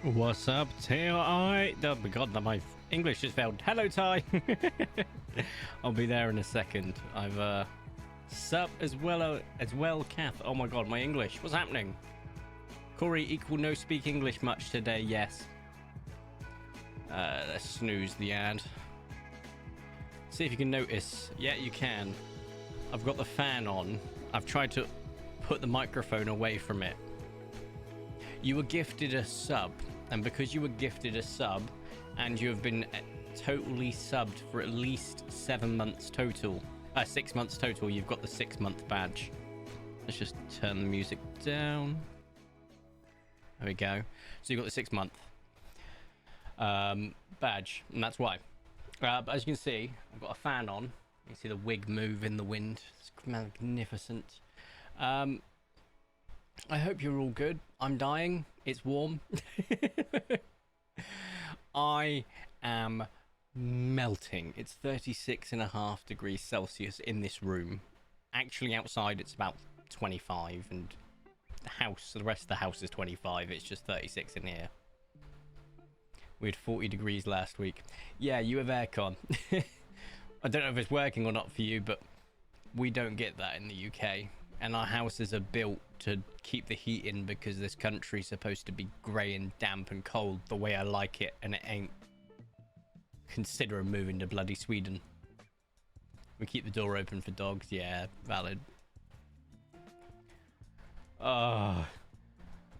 What's up, Ty? Oh my god, my English just failed. Hello, Ty. I'll be there in a second. I've sup as well, Kath. Oh my god, my English. What's happening? Corey equal no speak English much today. Yes. Let's snooze the ad. See if you can notice. Yeah, you can. I've got the fan on. I've tried to put the microphone away from it. You were gifted a sub, and because you were gifted a sub and you have been totally subbed for at least 7 months total, 6 months total, you've got the 6-month badge. Let's just turn the music down. There we go. So you've got the 6-month badge, and that's why. But as you can see, I've got a fan on. You can see the wig move in the wind. It's magnificent. I hope you're all good. I'm dying. It's warm. I am melting. It's 36.5 degrees Celsius in this room. Actually, outside it's about 25, and the rest of the house is 25. It's just 36 in here. We had 40 degrees last week. Yeah, you have aircon. I don't know if it's working or not for you, but we don't get that in the UK. And our houses are built to keep the heat in because this country's supposed to be grey and damp and cold the way I like it, and it ain't. Consider moving to bloody Sweden. We keep the door open for dogs. Yeah, valid. Oh,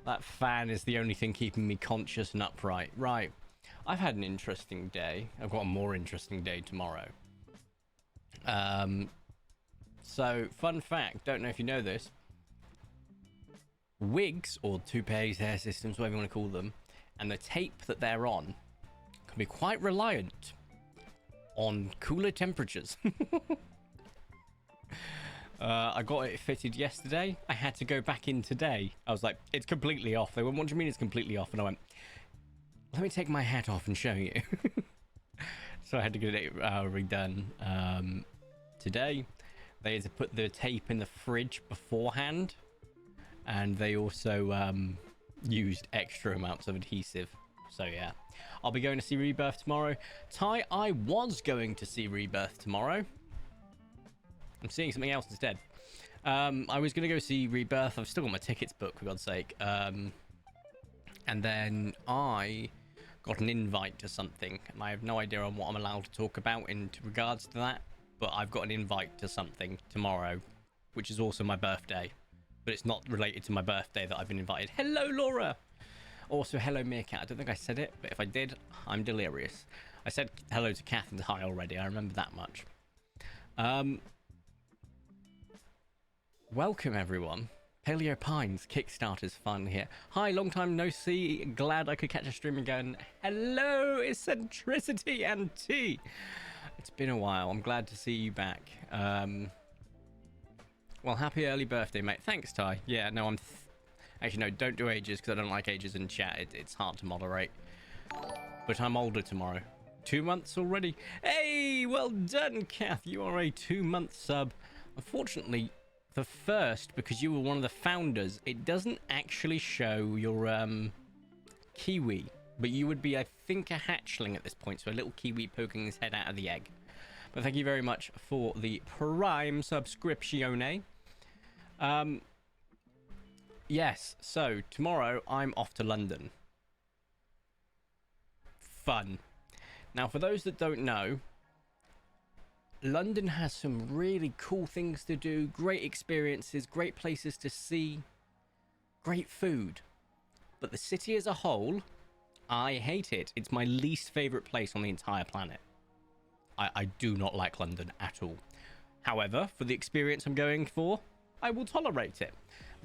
that fan is the only thing keeping me conscious and upright. Right. I've had an interesting day. I've got a more interesting day tomorrow. So, fun fact, don't know if you know this. Wigs, or toupees, hair systems, whatever you want to call them, and the tape that they're on can be quite reliant on cooler temperatures. I got it fitted yesterday. I had to go back in today. I was like, it's completely off. They went, what do you mean it's completely off? And I went, let me take my hat off and show you. So I had to get it redone today. They had to put the tape in the fridge beforehand, and they also used extra amounts of adhesive. So yeah, I'll be going to see Rebirth tomorrow. Ty, I was going to see Rebirth tomorrow. I'm seeing something else instead. I was going to go see Rebirth. I've still got my tickets booked, for God's sake. And then I got an invite to something, and I have no idea on what I'm allowed to talk about in regards to that. But I've got an invite to something tomorrow, which is also my birthday. But it's not related to my birthday that I've been invited. Hello, Laura! Also, hello, Meerkat. I don't think I said it, but if I did, I'm delirious. I said hello to Kath and Ty already. I remember that much. Welcome, everyone. Paleopines Kickstarter's fun here. Hi, long time no see. Glad I could catch a stream again. Hello, Eccentricity and T. It's been a while. I'm glad to see you back. Well, happy early birthday, mate. Thanks, Ty. Yeah, no, I'm... Actually, no, don't do ages, because I don't like ages in chat. It's hard to moderate. But I'm older tomorrow. 2 months already. Hey, well done, Kath. You are a 2-month sub. Unfortunately, the first, because you were one of the founders, it doesn't actually show your kiwi. But you would be, I think, a hatchling at this point. So a little kiwi poking his head out of the egg. But thank you very much for the Prime subscriptione. Yes, so tomorrow I'm off to London. Fun. Now, for those that don't know, London has some really cool things to do, great experiences, great places to see, great food. But the city as a whole, I hate it. It's my least favourite place on the entire planet. I do not like London at all. However, for the experience I'm going for, I will tolerate it.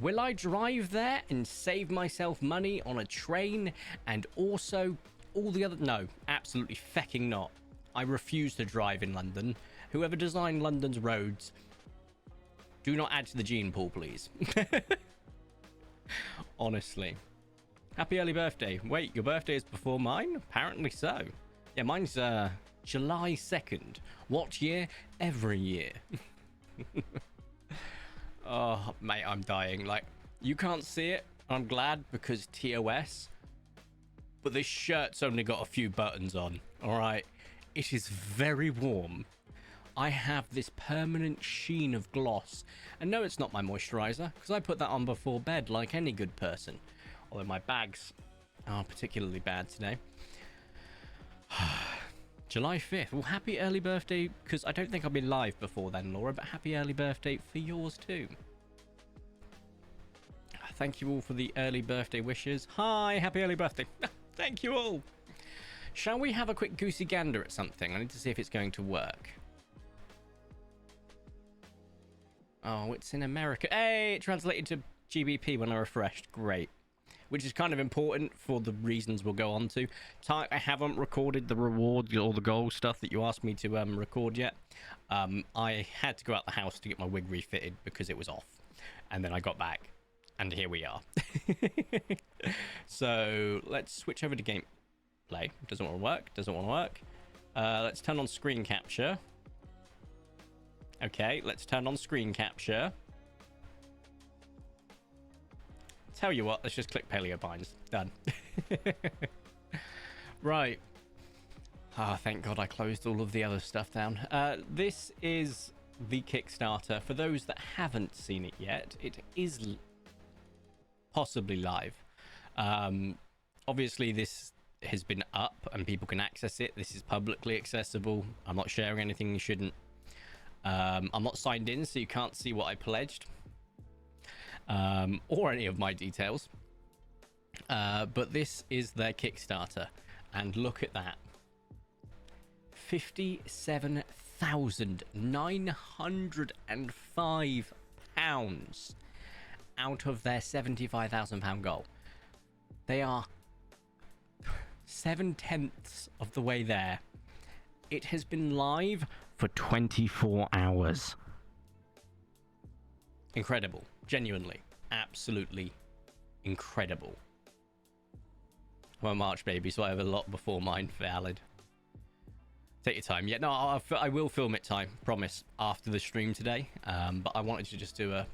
Will I drive there and save myself money on a train and also all the other... No, absolutely fecking not. I refuse to drive in London. Whoever designed London's roads, do not add to the gene pool, please. Honestly. Happy early birthday. Wait, your birthday is before mine? Apparently so. Yeah, mine's July 2nd. What year? Every year. Oh, mate, I'm dying. Like, you can't see it. I'm glad because TOS but this shirt's only got a few buttons on. All right, it is very warm. I have this permanent sheen of gloss, and no, it's not my moisturizer because I put that on before bed like any good person. Although my bags are particularly bad today. July 5th. Well, happy early birthday, because I don't think I'll be live before then, Laura, but happy early birthday for yours too. Thank you all for the early birthday wishes. Hi, happy early birthday. Thank you all. Shall we have a quick goosey gander at something? I need to see if it's going to work. Oh, it's in America. Hey, it translated to GBP when I refreshed. Great. Which is kind of important for the reasons we'll go on to. I haven't recorded the reward or the goal stuff that you asked me to record yet. I had to go out the house to get my wig refitted because it was off. And then I got back. And here we are. So let's switch over to gameplay. Doesn't want to work. Doesn't want to work. Let's turn on screen capture. Okay, let's turn on screen capture. Tell you what, let's just click Paleopines. Done. Right. Ah, thank God I closed all of the other stuff down. This is the Kickstarter. For those that haven't seen it yet, it is possibly live. Obviously, this has been up and people can access it. This is publicly accessible. I'm not sharing anything you shouldn't. I'm not signed in, so you can't see what I pledged. Or any of my details. But this is their Kickstarter. And look at that. £57,905 out of their £75,000 goal. They are 7/10 of the way there. It has been live for 24 hours. Incredible. Genuinely. Absolutely incredible. I'm a March baby, so I have a lot before mine. Valid. Take your time. Yeah, no, I will film it time. Promise. After the stream today. But I wanted to just do a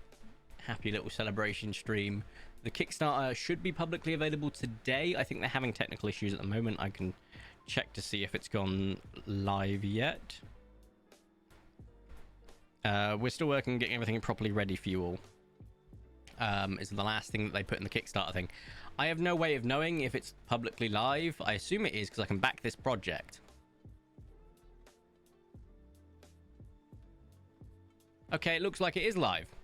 happy little celebration stream. The Kickstarter should be publicly available today. I think they're having technical issues at the moment. I can check to see if it's gone live yet. We're still working on getting everything properly ready for you all. Is the last thing that they put in the Kickstarter thing. I have no way of knowing if it's publicly live. I assume it is because I can back this project. Okay, it looks like it is live.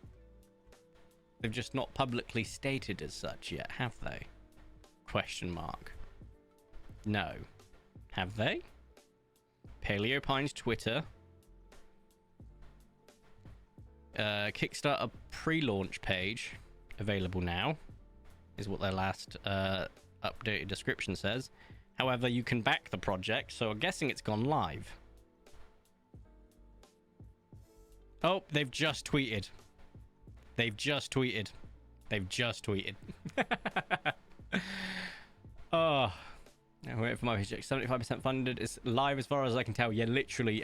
They've just not publicly stated as such yet, have they? Question mark. No. Have they? Paleopines Twitter. Kickstarter pre-launch page available now is what their last updated description says. However, you can back the project, so I'm guessing it's gone live. Oh, they've just tweeted. They've just tweeted. They've just tweeted. Oh. I'm waiting for my paycheck. 75% funded. It's live as far as I can tell. Yeah, literally,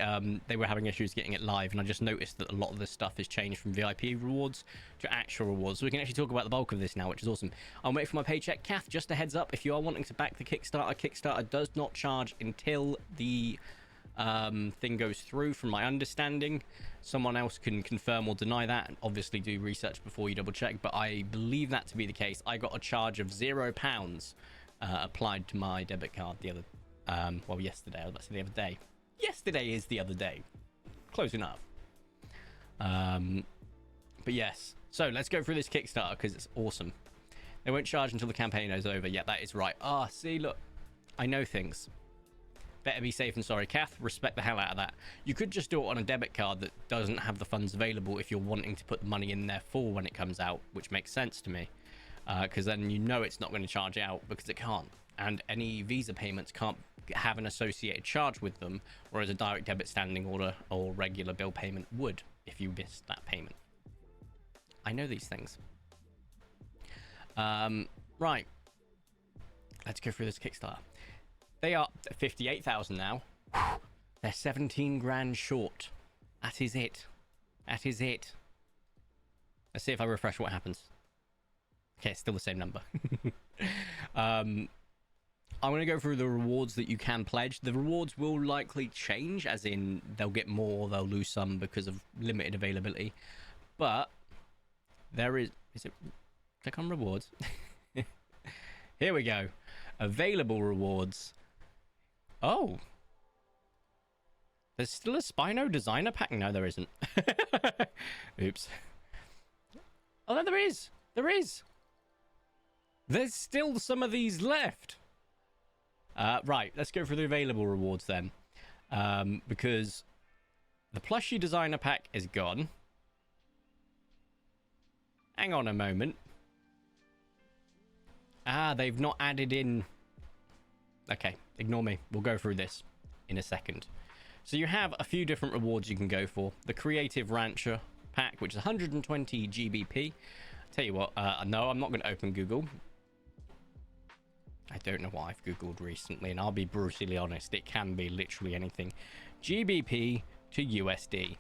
they were having issues getting it live, and I just noticed that a lot of this stuff has changed from VIP rewards to actual rewards. So we can actually talk about the bulk of this now, which is awesome. I'm waiting for my paycheck. Kath, just a heads up, if you are wanting to back the Kickstarter, Kickstarter does not charge until the thing goes through, from my understanding. Someone else can confirm or deny that, and obviously do research before you double check, but I believe that to be the case. I got a charge of £0 applied to my debit card the other well, yesterday. I was about to say the other day. Yesterday is the other day. Close enough. But yes, so let's go through this Kickstarter because it's awesome. They won't charge until the campaign is over. Yeah, that is right. Ah, see, look, I know things. Better be safe than sorry. Kath, respect the hell out of that. You could just do it on a debit card that doesn't have the funds available if you're wanting to put the money in there for when it comes out, which makes sense to me. Because then you know it's not going to charge out because it can't. And any Visa payments can't have an associated charge with them, whereas a direct debit standing order or regular bill payment would if you missed that payment. I know these things. Right. Let's go through this Kickstarter. They are 58,000 now. They're 17 grand short. That is it. That is it. Let's see if I refresh what happens. Okay, it's still the same number. I'm going to go through the rewards that you can pledge. The rewards will likely change, as in they'll get more, they'll lose some because of limited availability. But there is it? Click on rewards. Here we go. Available rewards. Oh. There's still a Spino designer pack? No, there isn't. Oops. Oh, no, there is. There is. There's still some of these left. Right, let's go through the available rewards then. Because the plushie designer pack is gone. Hang on a moment. They've not added in... Okay, ignore me. We'll go through this in a second. So you have a few different rewards you can go for. The Creative Rancher pack, which is 120 GBP. Tell you what, no, I'm not going to open Google. I don't know what I've Googled recently, and I'll be brutally honest, it can be literally anything. GBP to USD.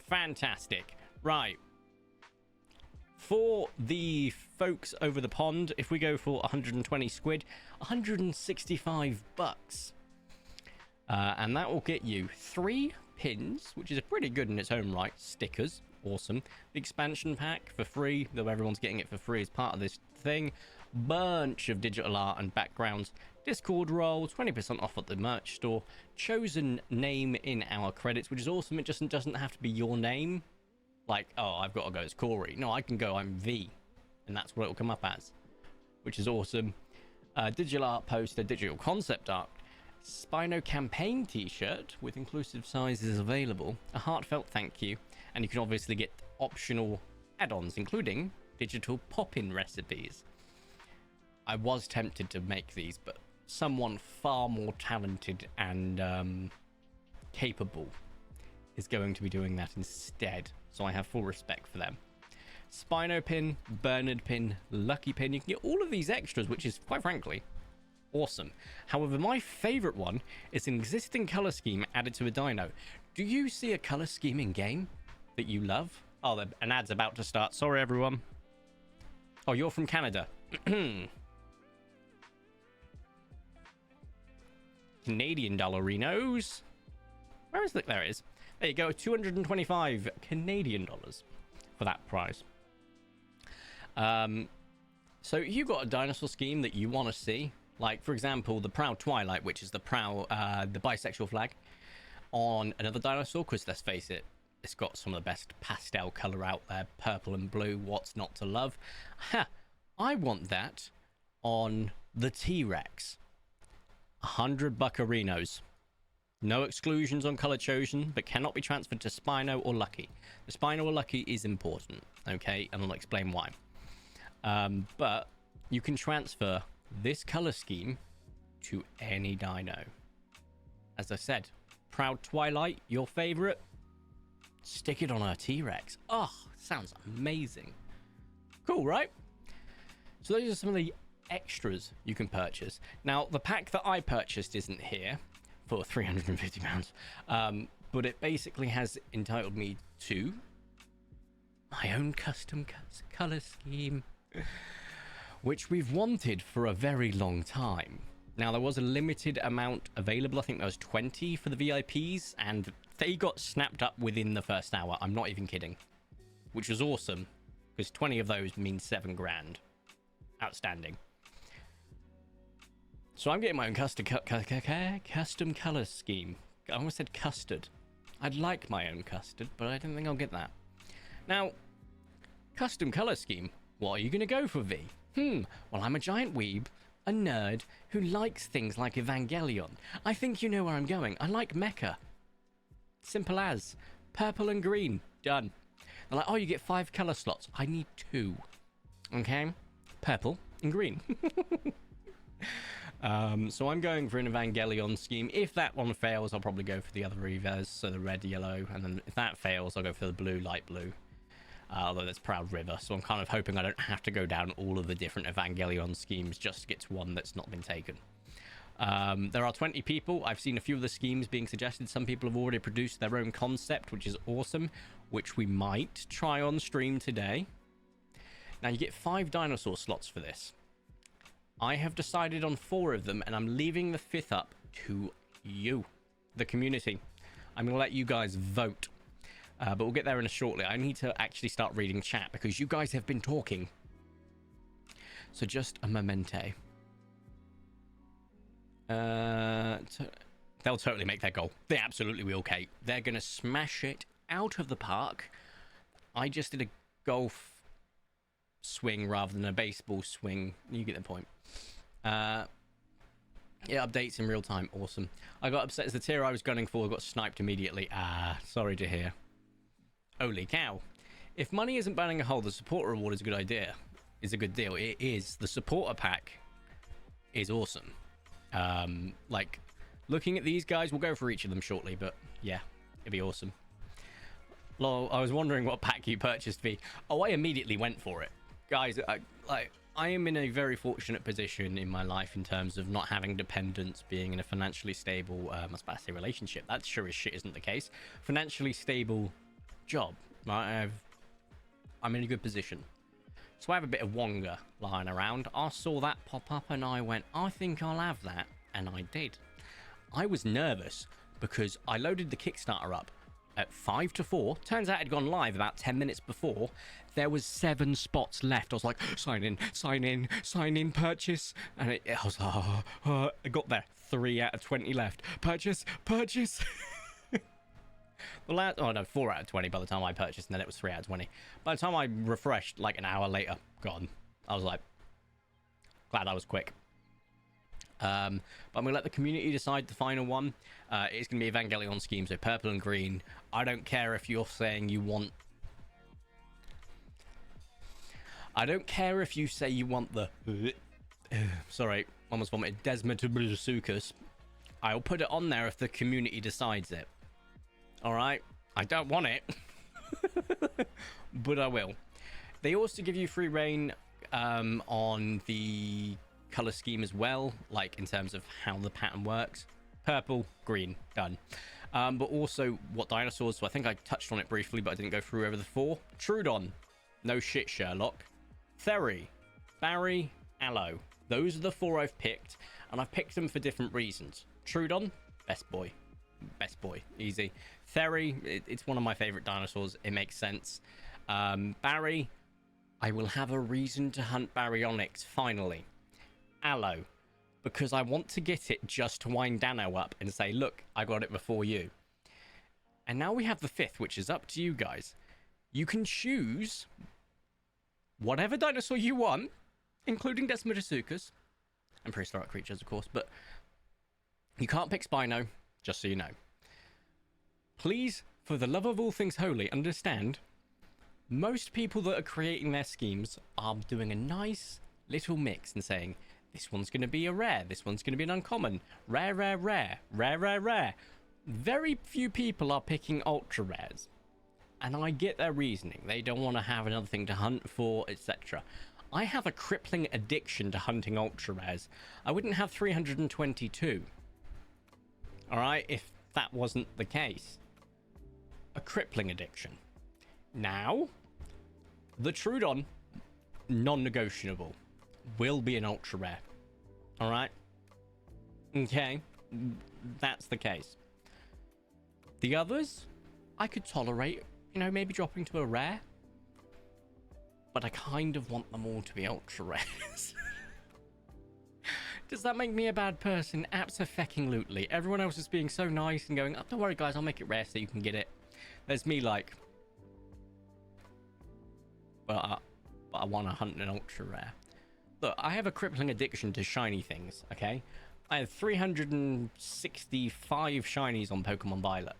Fantastic. Right. For the folks over the pond, if we go for 120 squid, 165 bucks. And that will get you 3 pins, which is pretty good in its own right. Stickers, awesome. The expansion pack for free, though everyone's getting it for free as part of this thing. Bunch of digital art and backgrounds. Discord role, 20% off at the merch store. Chosen name in our credits, which is awesome. It just doesn't have to be your name. Like, oh, I've got to go as Corey. No, I can go, I'm V. And that's what it'll come up as, which is awesome. Digital art poster, digital concept art. Spino campaign t-shirt with inclusive sizes available. A heartfelt thank you. And you can obviously get optional add-ons, including digital pop-in recipes. I was tempted to make these, but someone far more talented and capable is going to be doing that instead. So I have full respect for them. Spino pin, Bernard pin, Lucky pin. You can get all of these extras, which is, quite frankly, awesome. However, my favorite one is an existing color scheme added to a dino. Do you see a color scheme in game that you love? Oh, an ad's about to start. Sorry, everyone. Oh, you're from Canada. Canadian dollarinos. Where is it? There it is. There you go. 225 Canadian dollars for that price. So you got a dinosaur scheme that you want to see, like for example the Proud Twilight, which is the the bisexual flag on another dinosaur, because let's face it, it's got some of the best pastel color out there, purple and blue. What's not to love? I want that on the T-Rex. 100 buccarinos. No exclusions on color chosen, but cannot be transferred to Spino or Lucky. The Spino or Lucky is important, okay, and I'll explain why. But you can transfer this color scheme to any dino. As I said, Proud Twilight, your favorite, stick it on a T-Rex. Oh, sounds amazing. Cool, right? So those are some of the extras you can purchase. Now, the pack that I purchased isn't here for £350, but it basically has entitled me to my own custom color scheme, which we've wanted for a very long time. Now, there was a limited amount available. I think there was 20 for the VIPs, and they got snapped up within the first hour. I'm not even kidding, which was awesome, because 20 of those means 7 grand. Outstanding. So I'm getting my own custom color scheme. I almost said custard. I'd like my own custard, but I don't think I'll get that. Now, custom color scheme. What are you going to go for, V? Well, I'm a giant weeb, a nerd, who likes things like Evangelion. I think you know where I'm going. I like mecha. Simple as. Purple and green. Done. They're like, oh, you get 5 color slots. I need 2. Okay? Purple and green. So I'm going for an Evangelion scheme. If that one fails, I'll probably go for the other Evas, so the red, yellow, and then if that fails, I'll go for the blue, light blue. Although that's Proud River, so I'm kind of hoping I don't have to go down all of the different Evangelion schemes just to get to one that's not been taken. There are 20 people. I've seen a few of the schemes being suggested. Some people have already produced their own concept, which is awesome, which we might try on stream today. Now, you get 5 dinosaur slots for this. I have decided on 4 of them, and I'm leaving the 5th up to you, the community. I'm going to let you guys vote, but we'll get there in a shortly. I need to actually start reading chat because you guys have been talking. So just a momente. They'll totally make their goal. They absolutely will, Kate. They're going to smash it out of the park. I just did a golf swing rather than a baseball swing. You get the point. It updates in real time. Awesome. I got upset as the tier I was gunning for got sniped immediately. Sorry to hear. Holy cow. If money isn't burning a hole, the supporter reward is a good idea. Is a good deal. It is. The supporter pack is awesome. Like, looking at these guys, we'll go for each of them shortly, but yeah, it'd be awesome. Lol, I was wondering what pack you purchased, V. Oh, I immediately went for it. Guys, I am in a very fortunate position in my life in terms of not having dependents, being in a financially stable, I was about to say relationship. That sure as shit isn't the case. Financially stable job. Right? I'm in a good position. So I have a bit of Wonga lying around. I saw that pop up and I went, I think I'll have that. And I did. I was nervous because I loaded the Kickstarter up at 5 to 4. Turns out it had gone live about 10 minutes before. There was 7 spots left. I was like, sign in, purchase. And I was like, I got there. 3 out of 20 left. Purchase. The last, oh no, 4 out of 20 by the time I purchased, and then it was 3 out of 20. By the time I refreshed, like an hour later, gone. I was like, glad I was quick. But I'm going to let the community decide the final one. It's going to be Evangelion scheme, so purple and green. I don't care if you're saying you want... I don't care if you say you want the... Sorry, almost vomited. Desmatosuchus. I'll put it on there if the community decides it. Alright? I don't want it. But I will. They also give you free reign on the color scheme as well, like in terms of how the pattern works. Purple, green, done. But also what dinosaurs, so I think I touched on it briefly, but I didn't go through over the 4. Trudon, no shit, Sherlock. Thery, Barry, Allo. Those are the 4 I've picked, and I've picked them for different reasons. Trudon, best boy, easy. Thery, it's one of my favorite dinosaurs, it makes sense. Barry, I will have a reason to hunt Baryonyx finally. Allo, because I want to get it just to wind Dano up and say, look, I got it before you. And now we have the 5th, which is up to you guys. You can choose whatever dinosaur you want, including Desmatosuchus and prehistoric creatures, of course, but you can't pick Spino, just so you know. Please, for the love of all things holy, understand, most people that are creating their schemes are doing a nice little mix and saying, this one's going to be a rare, this one's going to be an uncommon, rare, rare, rare, rare, rare, rare. Very few people are picking ultra rares. And I get their reasoning. They don't want to have another thing to hunt for, etc. I have a crippling addiction to hunting ultra rares. I wouldn't have 322. Alright, if that wasn't the case. A crippling addiction. Now, the Trudon, non-negotiable, will be an ultra rare. Alright? Okay, that's the case. The others, I could tolerate, you know, maybe dropping to a rare. But I kind of want them all to be ultra rares. Does that make me a bad person? Abso-fucking-lutely. Everyone else is being so nice and going, oh, don't worry guys, I'll make it rare so you can get it. There's me like, but I want to hunt an ultra rare. Look, I have a crippling addiction to shiny things, okay? I have 365 shinies on Pokemon Violet.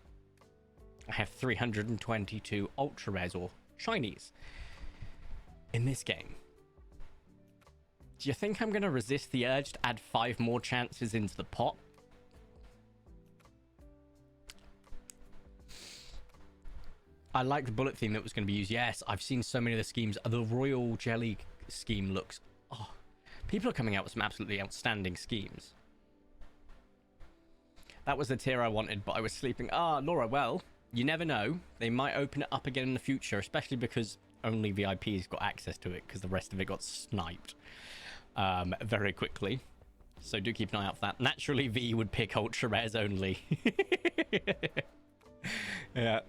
I have 322 ultra rares or shinies in this game. Do you think I'm going to resist the urge to add 5 more chances into the pot? I like the bullet theme that was going to be used. Yes, I've seen so many of the schemes. The Royal Jelly scheme looks... Oh, people are coming out with some absolutely outstanding schemes. That was the tier I wanted, but I was sleeping. Ah, Laura, well, you never know. They might open it up again in the future, especially because only VIPs got access to it because the rest of it got sniped. very quickly. So do keep an eye out for that. Naturally, V would pick ultra rares only. Yeah.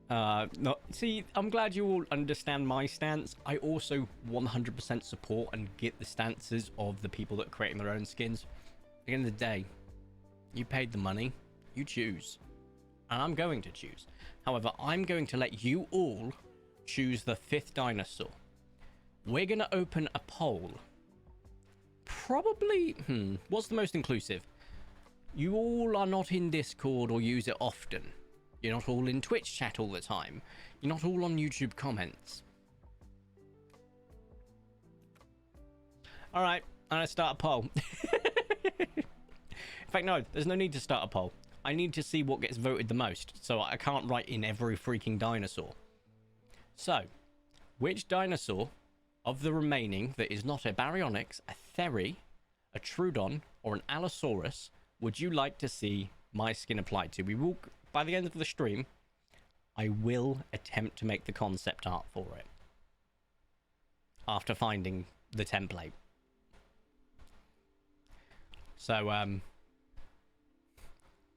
No, see, I'm glad you all understand my stance. I also 100% support and get the stances of the people that are creating their own skins. At the end of the day, you paid the money, you choose. And I'm going to choose. However, I'm going to let you all choose the 5th dinosaur. We're going to open a poll. Probably, what's the most inclusive? You all are not in Discord or use it often. You're not all in Twitch chat all the time. You're not all on YouTube comments. All right, I'm going to start a poll. In fact, no, there's no need to start a poll. I need to see what gets voted the most, so I can't write in every freaking dinosaur. So, which dinosaur of the remaining that is not a Baryonyx, a Theri, a Troodon, or an Allosaurus would you like to see my skin applied to? We will, by the end of the stream, I will attempt to make the concept art for it. After finding the template. So,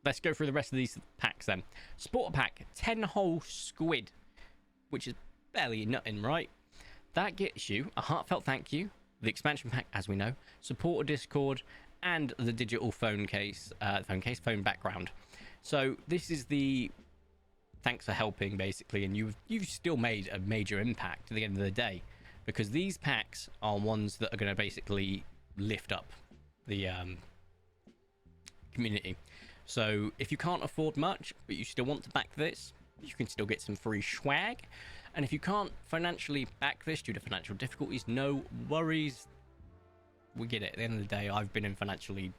let's go through the rest of these packs then. Supporter pack, 10 whole squid, which is barely nothing, right? That gets you a heartfelt thank you, the expansion pack, as we know, supporter Discord, and the digital phone phone background. So this is the thanks for helping, basically, and you've still made a major impact at the end of the day, because these packs are ones that are going to basically lift up the community. So if you can't afford much, but you still want to back this, you can still get some free swag. And if you can't financially back this due to financial difficulties, no worries. We get it. At the end of the day, I've been in financially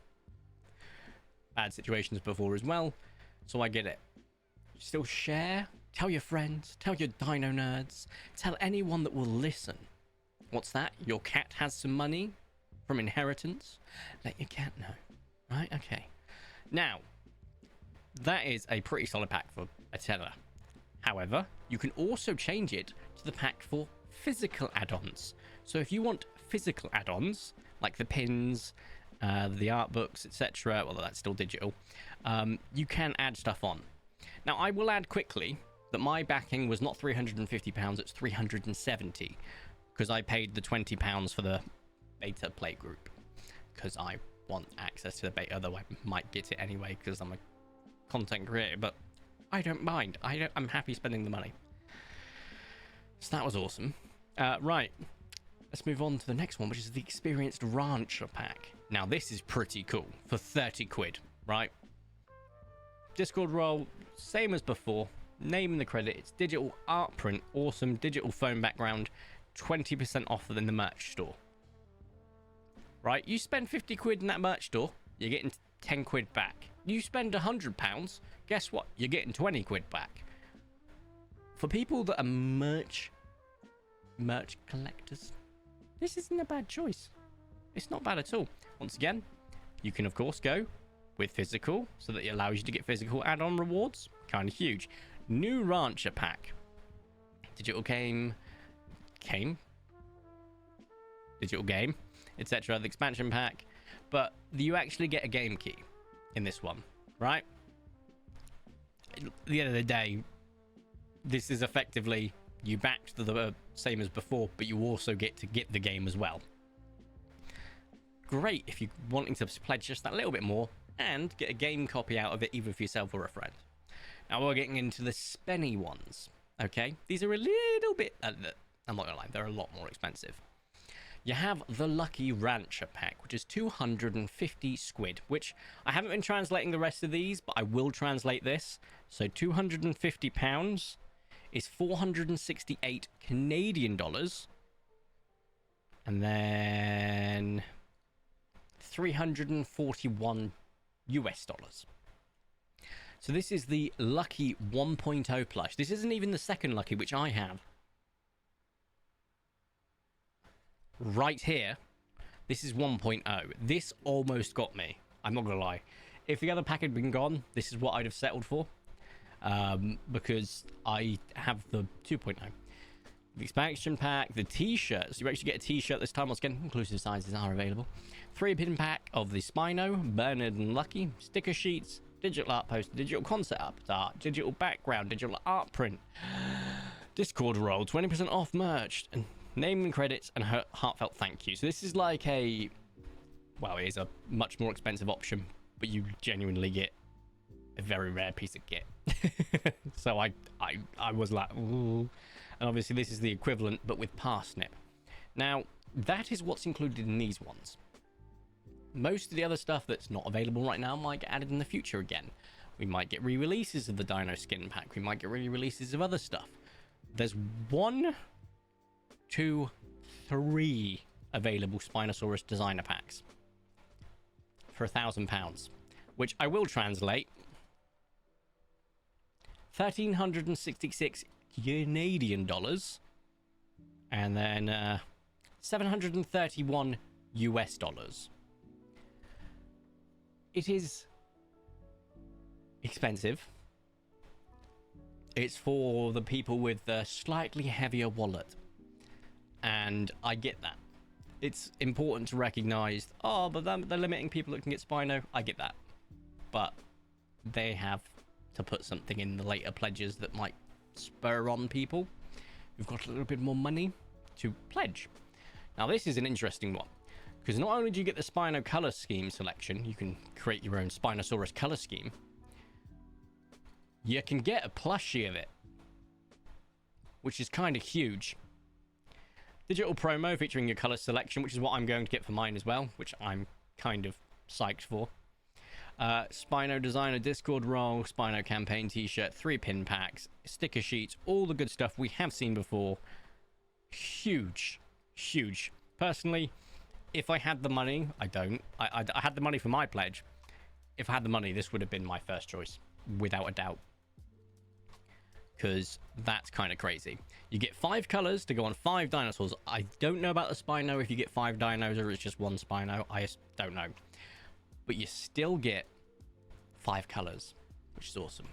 bad situations before as well, so I get it. Still share, tell your friends, tell your dino nerds, tell anyone that will listen. What's that? Your cat has some money from inheritance? Let your cat know. Right? Okay. Now, that is a pretty solid pack for a tenner. However, you can also change it to the pack for physical add-ons. So if you want physical add-ons, like the pins, the art books, etc., although that's still digital, you can add stuff on. Now, I will add quickly that my backing was not £350, it's £370, because I paid the £20 for the beta play group, because I want access to the beta, though I might get it anyway, because I'm a content creator, but I don't mind. I'm happy spending the money. So that was awesome. Right. Let's move on to the next one, which is the Experienced Rancher pack. Now, this is pretty cool for 30 quid, right? Discord role, same as before. Name in the credit. It's digital art print. Awesome. Digital phone background. 20% off in the merch store. Right? You spend 50 quid in that merch store, you're getting 10 quid back. You spend £100, guess what? You're getting 20 quid back. For people that are merch collectors, this isn't a bad choice. It's not bad at all. Once again, you can of course go with physical, so that it allows you to get physical add-on rewards. Kind of huge. New Rancher pack. Digital game, etc. The expansion pack. But you actually get a game key in this one, right? At the end of the day, this is effectively you backed the same as before, but you also get to get the game as well. Great if you're wanting to pledge just that little bit more and get a game copy out of it, either for yourself or a friend. Now we're getting into the spenny ones. Okay, these are a little bit, I'm not gonna lie, they're a lot more expensive. You have the Lucky Rancher pack, which is 250 squid, which I haven't been translating the rest of these, but I will translate this. So £250 is 468 Canadian dollars, and then 341 US dollars. So this is the Lucky 1.0 plush. This isn't even the second Lucky, which I have. Right here, this is 1.0. This almost got me. I'm not gonna lie. If the other pack had been gone, this is what I'd have settled for. Because I have the 2.0. The expansion pack, the t-shirts. You actually get a t-shirt this time. Once again, inclusive sizes are available. 3-pin pack of the Spino, Bernard and Lucky. Sticker sheets, digital art poster, digital concept art, digital background, digital art print. Discord roll, 20% off merch, and name and credits, and heartfelt thank you. So this is like a... Well, it is a much more expensive option, but you genuinely get a very rare piece of kit. So I was like, ooh. And obviously this is the equivalent, but with parsnip. Now, that is what's included in these ones. Most of the other stuff that's not available right now might get added in the future again. We might get re-releases of the Dino skin pack. We might get re-releases of other stuff. There's 1, 2, 3 available Spinosaurus designer packs for £1,000, which I will translate. 1,366 Canadian dollars, and then 731 US dollars. It is expensive. It's for the people with the slightly heavier wallet, and I get that. It's important to recognize, oh, but they're limiting people that can get Spino. I get that, but they have to put something in the later pledges that might spur on people who've got a little bit more money to pledge. Now this is an interesting one, because not only do you get the Spino color scheme selection, you can create your own Spinosaurus color scheme, you can get a plushie of it, which is kind of huge. Digital promo featuring your color selection, which is what I'm going to get for mine as well, which I'm kind of psyched for. Spino designer Discord role, Spino campaign t-shirt, 3-pin packs, sticker sheets, all the good stuff we have seen before. Huge. Personally, if I had the money, I don't. I had the money for my pledge. If I had the money, this would have been my first choice, without a doubt. Because that's kind of crazy. You get 5 colors to go on 5 dinosaurs. I don't know about the Spino, if you get 5 dinos or it's just 1 Spino. I just don't know. But you still get 5 colors, which is awesome.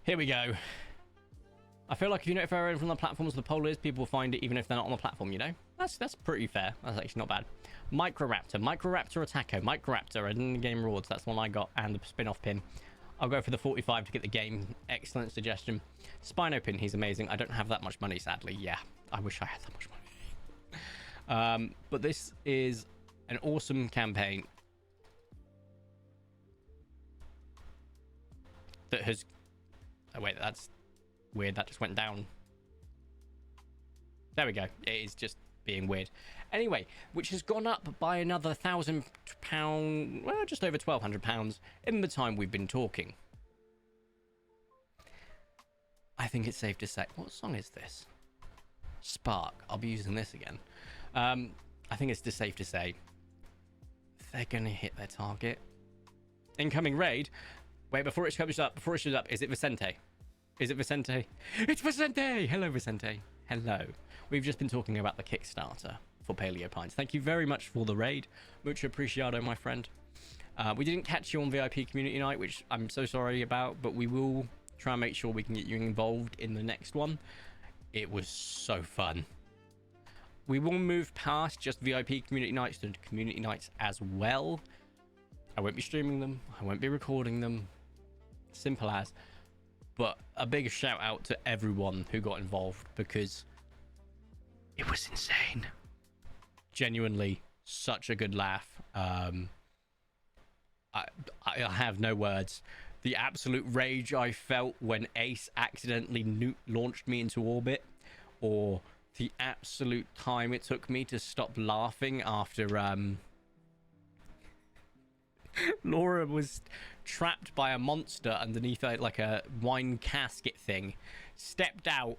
Here we go. I feel like if you notify everyone from the platforms the poll is, people will find it even if they're not on the platform, you know? That's pretty fair. That's actually not bad. Microraptor Attaco, Microraptor, and in-game rewards. That's the one I got, and the spin-off pin. I'll go for the 45 to get the game. Excellent suggestion. Spino pin, he's amazing. I don't have that much money, sadly. Yeah, I wish I had that much money. But this is an awesome campaign that has... Oh, wait, that's weird. That just went down. There we go. It is just being weird. Anyway, which has gone up by another £1,000, well, just over £1,200 in the time we've been talking. I think it's safe to say... What song is this? Spark. I'll be using this again. I think it's just safe to say they're going to hit their target. Incoming raid. Wait, before it shows up, is it Vicente? Is it Vicente? It's Vicente! Hello, Vicente. Hello. We've just been talking about the Kickstarter for Paleopines. Thank you very much for the raid. Mucho apreciado, my friend. We didn't catch you on VIP Community Night, which I'm so sorry about, but we will try and make sure we can get you involved in the next one. It was so fun. We will move past just VIP Community Nights to Community Nights as well. I won't be streaming them. I won't be recording them. Simple as. But a big shout out to everyone who got involved, because it was insane. Genuinely such a good laugh. I have no words. The absolute rage I felt when Ace accidentally launched me into orbit, or the absolute time it took me to stop laughing after Laura was trapped by a monster underneath like a wine casket thing, stepped out,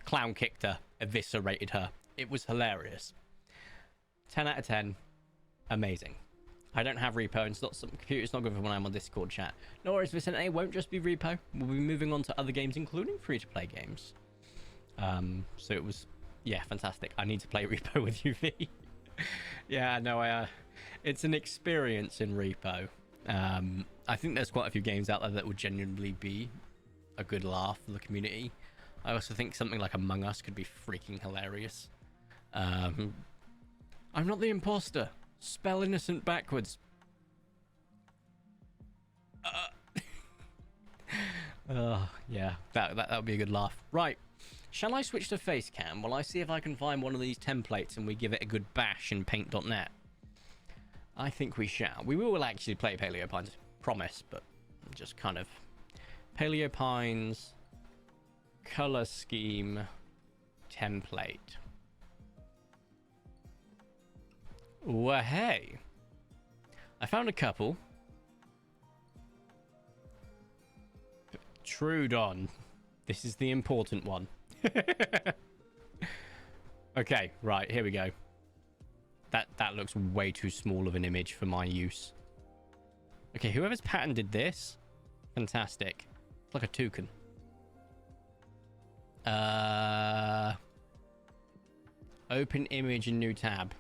clown kicked her, eviscerated her. It was hilarious. 10 out of 10. Amazing. I don't have repo, and computer's not good for when I'm on Discord chat. No worries, Vicente. It won't just be repo. We'll be moving on to other games, including free-to-play games. So it was, yeah, fantastic. I need to play repo with you, V. Yeah, no, it's an experience in repo. I think there's quite a few games out there that would genuinely be a good laugh for the community. I also think something like Among Us could be freaking hilarious. I'm not the imposter. Spell innocent backwards. Yeah, that would be a good laugh. Right, shall I switch to face cam while I see if I can find one of these templates and we give it a good bash in paint.net? I think we shall. We will actually play Paleopines, promise, but just kind of Paleopines color scheme template. Well, hey, I found a couple. Trudon. This is the important one. Okay, right, here we go. That looks way too small of an image for my use. Okay, whoever's patented this, fantastic. It's like a toucan. Open image in new tab.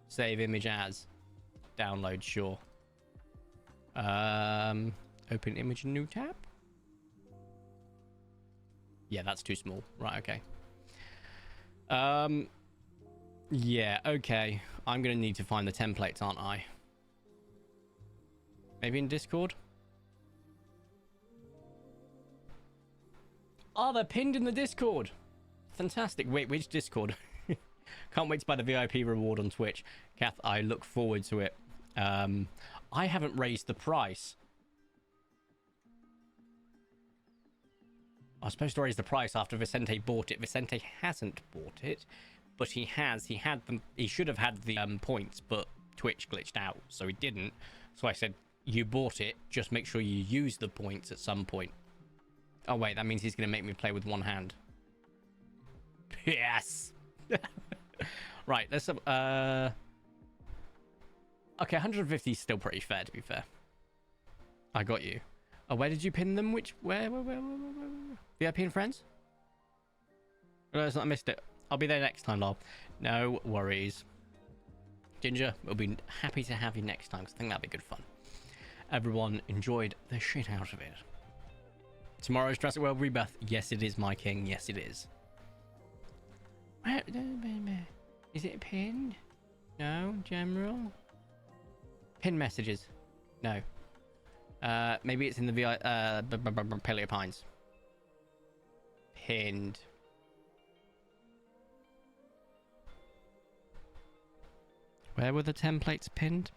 Save image as. Download, sure. Open image in new tab? Yeah, that's too small. Right, okay. Yeah, okay. I'm gonna need to find the templates, aren't I? Maybe in Discord? Oh, they're pinned in the Discord. Fantastic. Wait, which Discord? Can't wait to buy the VIP reward on Twitch. Kath, I look forward to it. I haven't raised the price. I was supposed to raise the price after Vicente bought it. Vicente hasn't bought it, but he has. He had them. He should have had the points, but Twitch glitched out, so he didn't. So I said, you bought it. Just make sure you use the points at some point. Oh, wait, that means he's going to make me play with one hand. Yes! Right, let's... Okay, 150 is still pretty fair, to be fair. I got you. Oh, where did you pin them? Which... Where? VIP and friends? No, it's not, I missed it. I'll be there next time, lol. No worries. Ginger, we'll be happy to have you next time, because I think that'd be good fun. Everyone enjoyed the shit out of it. Tomorrow's Jurassic World Rebirth. Yes, it is, my king. Yes, it is. Is it pinned? No, general. Pin messages. No. Maybe it's in the Paleopines. Pinned. Where were the templates pinned?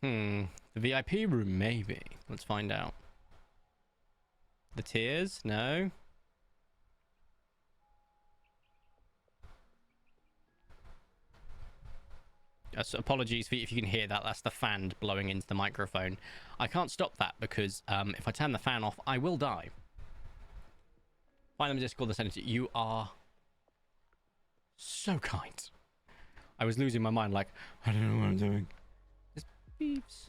The VIP room, maybe. Let's find out. The tiers? No. Apologies if you can hear that. That's the fan blowing into the microphone. I can't stop that because if I turn the fan off, I will die. Find them Discord, the Senator. You are so kind. I was losing my mind, like, I don't know what I'm doing. There's beeps.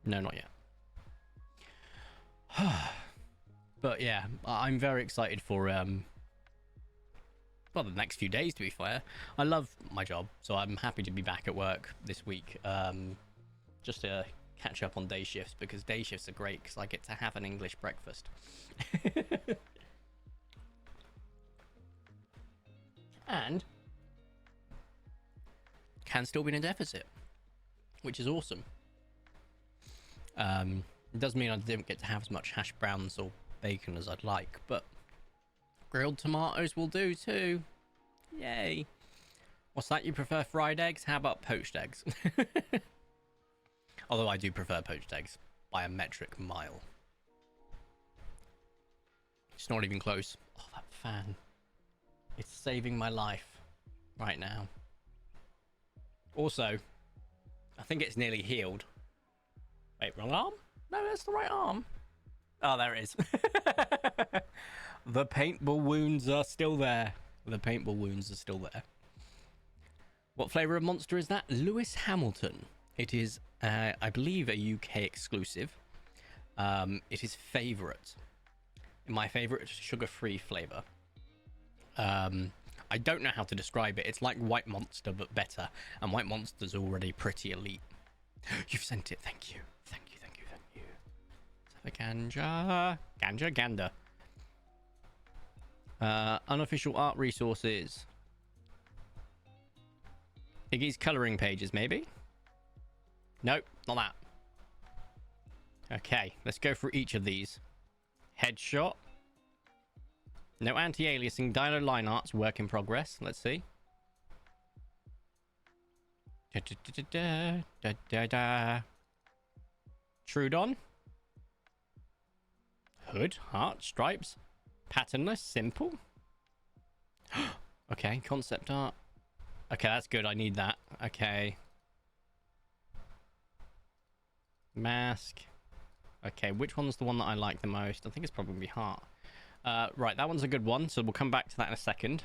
No, not yet. But yeah, I'm very excited for well, the next few days, to be fair. I love my job, so I'm happy to be back at work this week, just to catch up on day shifts, because day shifts are great because I get to have an English breakfast. And can still be in a deficit, which is awesome. It does mean I didn't get to have as much hash browns or bacon as I'd like, but grilled tomatoes will do too. Yay. What's that? You prefer fried eggs? How about poached eggs? Although I do prefer poached eggs by a metric mile. It's not even close. Oh, that fan. It's saving my life right now. Also, I think it's nearly healed. Wait, wrong arm? No, that's the right arm. Oh, there it is. The paintball wounds are still there. The paintball wounds are still there. What flavour of monster is that? Lewis Hamilton. It is, I believe, a UK exclusive. It is favourite. My favourite sugar-free flavour. I don't know how to describe it. It's like White Monster, but better. And White Monster's already pretty elite. You've sent it. Thank you. Thank you, thank you, thank you. Ganja. Ganja? Gander. Unofficial art resources. Iggy's colouring pages, maybe? Nope, not that. Okay, let's go through each of these. Headshot. No anti-aliasing. Dino line arts. Work in progress. Let's see. Trudon. Hood. Heart. Stripes. Patternless. Simple. Okay, concept art. Okay, that's good. I need that. Okay. Mask. Okay, which one's the one that I like the most? I think it's probably heart. Right, that one's a good one, so we'll come back to that in a second.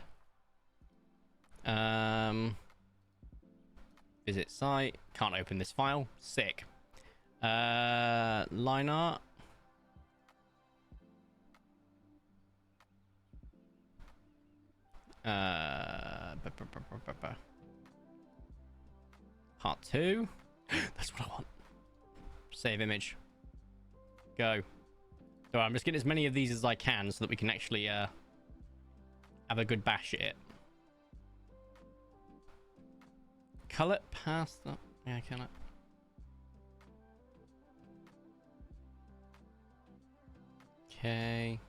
Visit site. Can't open this file. Sick. Line art. Part 2. That's what I want. Save image. Go. So I'm just getting as many of these as I can so that we can actually have a good bash at it. Color past that. Yeah, can I? Okay.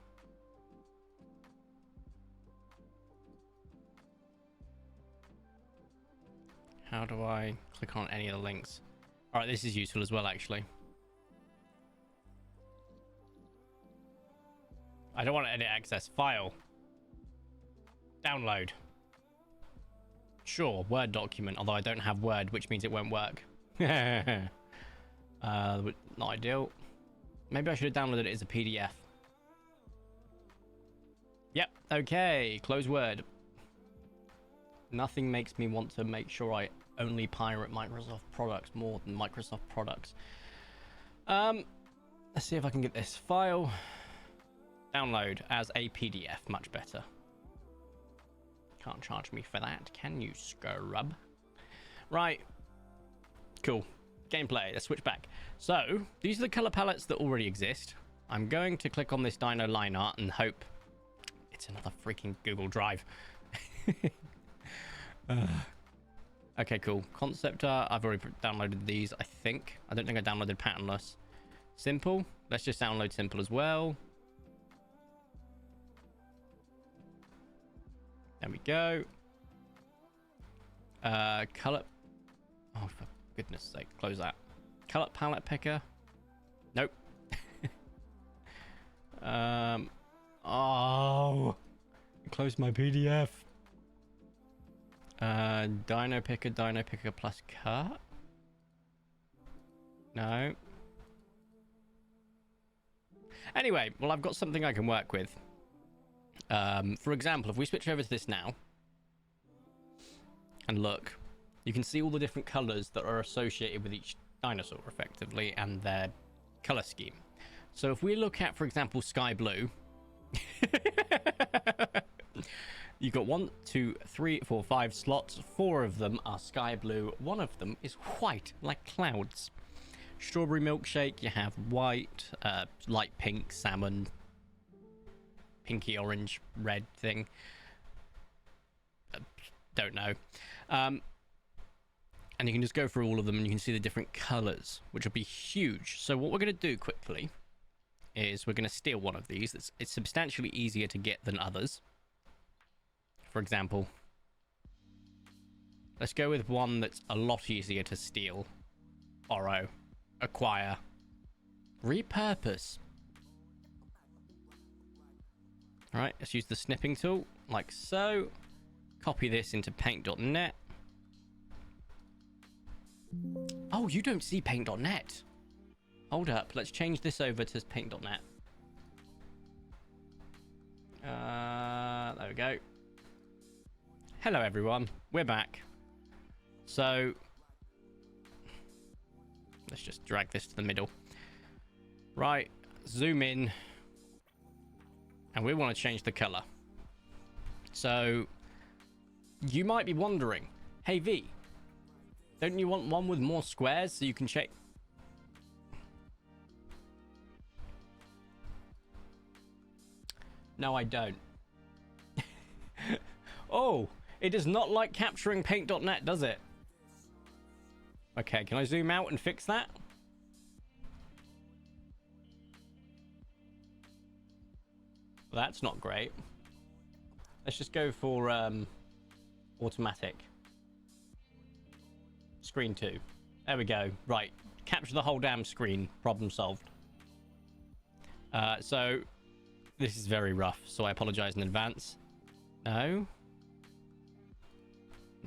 How do I click on any of the links? All right, this is useful as well, actually. I don't want to edit access file. Download. Sure, Word document, although I don't have Word, which means it won't work. Not ideal. Maybe I should have downloaded it as a PDF. Yep, okay, close Word. Nothing makes me want to make sure I only pirate Microsoft products more than Microsoft products. Let's see if I can get this file. Download as a PDF, much better. Can't charge me for that, can you, scrub? Right. Cool. Gameplay. Let's switch back. So, these are the color palettes that already exist. I'm going to click on this dino line art and hope it's another freaking Google Drive. Okay, cool. Concept art. I've already downloaded these, I think. I don't think I downloaded patternless. Simple. Let's just download simple as well. There we go. Color. Oh, for goodness sake. Close that. Color palette picker. Nope. Oh. Close my PDF. Dino picker plus cut. No. Anyway, well, I've got something I can work with. For example, if we switch over to this now and look, you can see all the different colors that are associated with each dinosaur effectively and their color scheme. So if we look at, for example, sky blue, you've got 1, 2, 3, 4, 5 slots. 4 of them are sky blue. 1 of them is white, like clouds. Strawberry milkshake, you have white, light pink, salmon, pinky orange, red thing. Don't know. And you can just go through all of them and you can see the different colors, which will be huge. So what we're going to do quickly is we're going to steal one of these. It's substantially easier to get than others. For example, let's go with one that's a lot easier to steal, borrow, acquire, repurpose. All right, let's use the snipping tool like so. Copy this into paint.net. Oh, you don't see paint.net. Hold up, let's change this over to paint.net. There we go. Hello everyone, we're back. So let's just drag this to the middle. Right, zoom in. And we want to change the color. So You might be wondering, hey V, don't you want one with more squares so you can check? No, I don't. Oh, it does not like capturing paint.net, does it? Okay, can I zoom out and fix that? That's not great. Let's just go for automatic. Screen 2. There we go. Right. Capture the whole damn screen. Problem solved. So this is very rough, so I apologize in advance. No.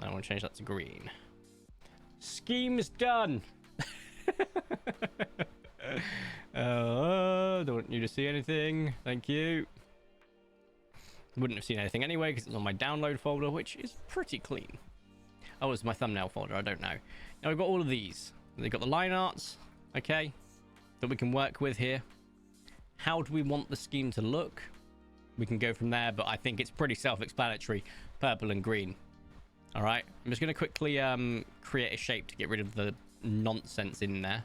I want to change that to green. Scheme's done. Don't want you to see anything. Thank you. Wouldn't have seen anything anyway because it's on my download folder, which is pretty clean. Oh, it's my thumbnail folder. I don't know. Now we've got all of these. They've got the line arts, okay, that we can work with here. How do we want the scheme to look? We can go from there, but I think it's pretty self-explanatory. Purple and green. All right. I'm just going to quickly create a shape to get rid of the nonsense in there.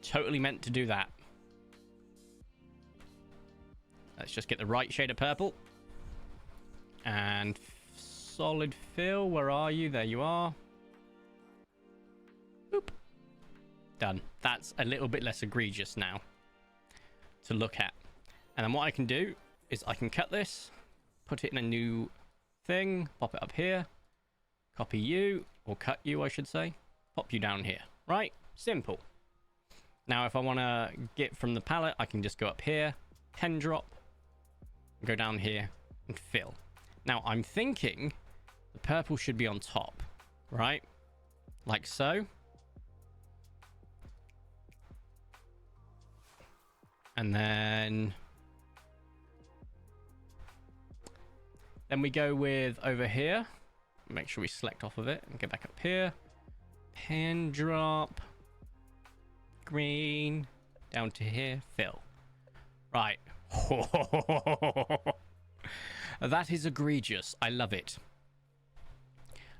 Totally meant to do that. Let's just get the right shade of purple. And solid fill. Where are you? There you are. Boop. Done. That's a little bit less egregious now to look at. And then what I can do is I can cut this, put it in a new thing, pop it up here, copy you, or cut you, I should say, pop you down here. Right? Simple. Now, if I want to get from the palette, I can just go up here, pen drop, go down here, and fill. Now, I'm thinking the purple should be on top, right? Like so. And then we go with over here. Make sure we select off of it and get back up here. Pen drop. Green. Down to here. Fill. Right. That is egregious. I love it.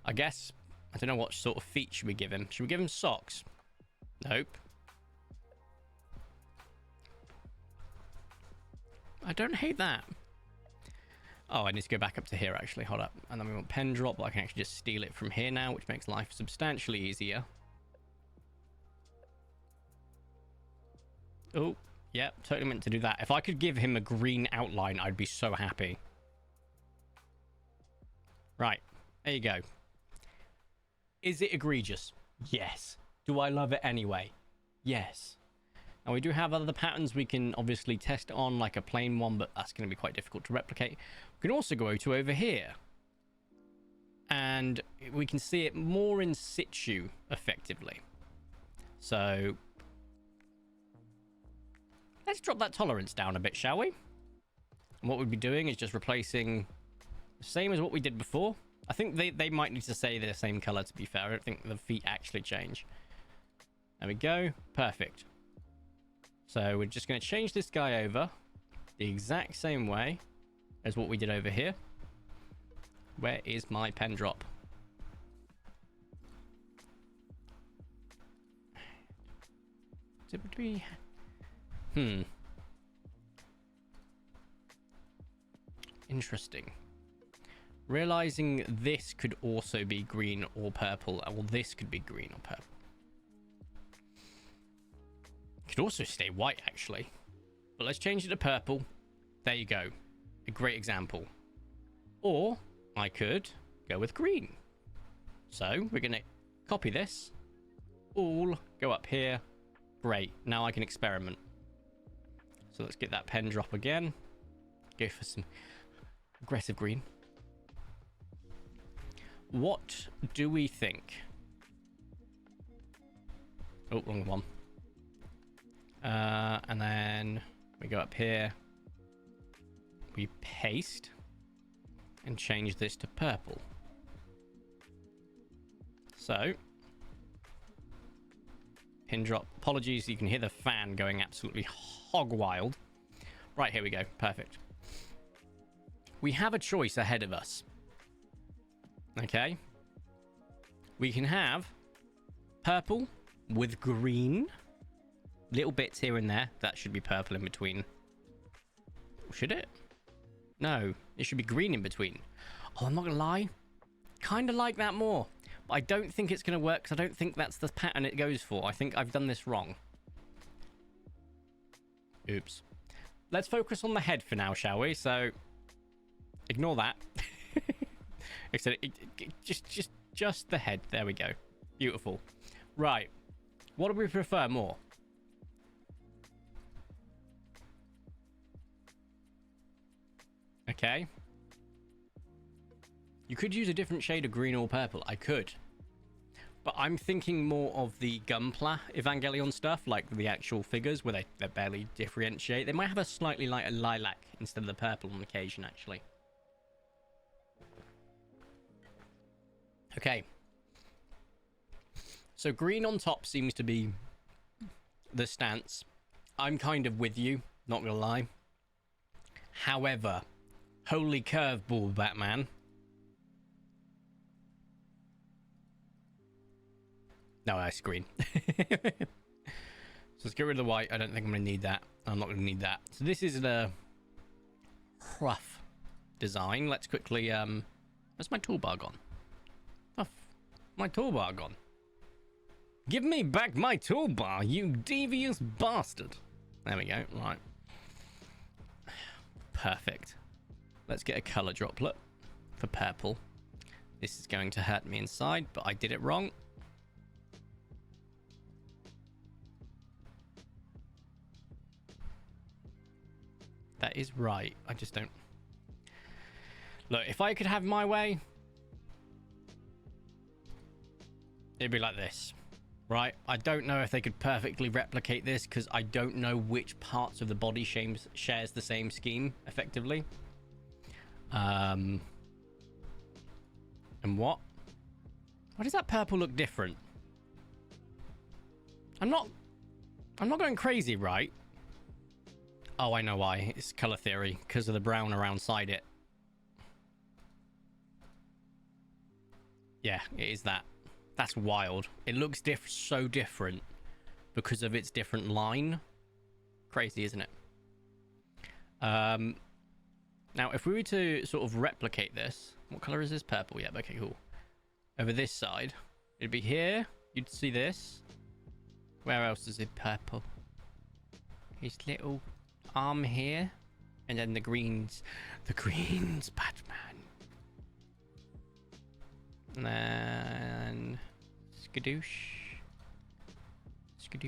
I guess, I don't know what sort of feet should we give him. Should we give him socks? Nope. I don't hate that. Oh, I need to go back up to here, actually. Hold up. And then we want pen drop, but I can actually just steal it from here now, which makes life substantially easier. Oh, yeah, totally meant to do that. If I could give him a green outline, I'd be so happy. Right, there you go. Is it egregious? Yes. Do I love it anyway? Yes. And we do have other patterns we can obviously test on, like a plain one, but that's going to be quite difficult to replicate. We can also go to over here. And we can see it more in situ, effectively. So let's drop that tolerance down a bit, shall we? And what we'd be doing is just replacing the same as what we did before. I think they might need to say they're the same color, to be fair. I don't think the feet actually change. There we go. Perfect. So we're just going to change this guy over the exact same way as what we did over here. Where is my pen drop? Interesting. Realizing this could also be green or purple. Well, this could be green or purple. Could also stay white, actually. But let's change it to purple. There you go. A great example. Or I could go with green. So we're going to copy this. All go up here. Great. Now I can experiment. So let's get that pen drop again. Go for some aggressive green. What do we think? Oh, wrong one. And then we go up here. We paste and change this to purple. So, pin drop. Apologies, you can hear the fan going absolutely hog wild. Right, here we go. Perfect. We have a choice ahead of us. Okay. We can have purple with green. Little bits here and there. That should be purple in between. Should it? No, it should be green in between. Oh, I'm not gonna lie. Kind of like that more. But I don't think it's gonna work because I don't think that's the pattern it goes for. I think I've done this wrong. Oops. Let's focus on the head for now, shall we? So, ignore that. Except just the head. There we go. Beautiful. Right. What do we prefer more? Okay. You could use a different shade of green or purple. I could. But I'm thinking more of the Gunpla Evangelion stuff, like the actual figures where they barely differentiate. They might have a slightly lighter lilac instead of the purple on occasion, actually. Okay. So green on top seems to be the stance. I'm kind of with you, not gonna lie. However, holy curveball, Batman. No, that's green. So let's get rid of the white. I don't think I'm going to need that. I'm not going to need that. So this is the rough design. Let's quickly... Where's my toolbar gone? Oh, my toolbar gone. Give me back my toolbar, you devious bastard. There we go. Right. Perfect. Let's get a color droplet for purple. This is going to hurt me inside, but I did it wrong. That is right. I just don't... Look, if I could have my way, it'd be like this, right? I don't know if they could perfectly replicate this because I don't know which parts of the body shares the same scheme effectively. And what? Why does that purple look different? I'm not going crazy, right? Oh, I know why. It's color theory because of the brown around side it. Yeah, it is that. That's wild. It looks so different because of its different line. Crazy, isn't it? Now, if we were to sort of replicate this, what color is this? Purple. Yeah, okay, cool. Over this side, it'd be here. You'd see this. Where else is it purple? His little arm here, and then the greens Batman, and then skadoosh. I think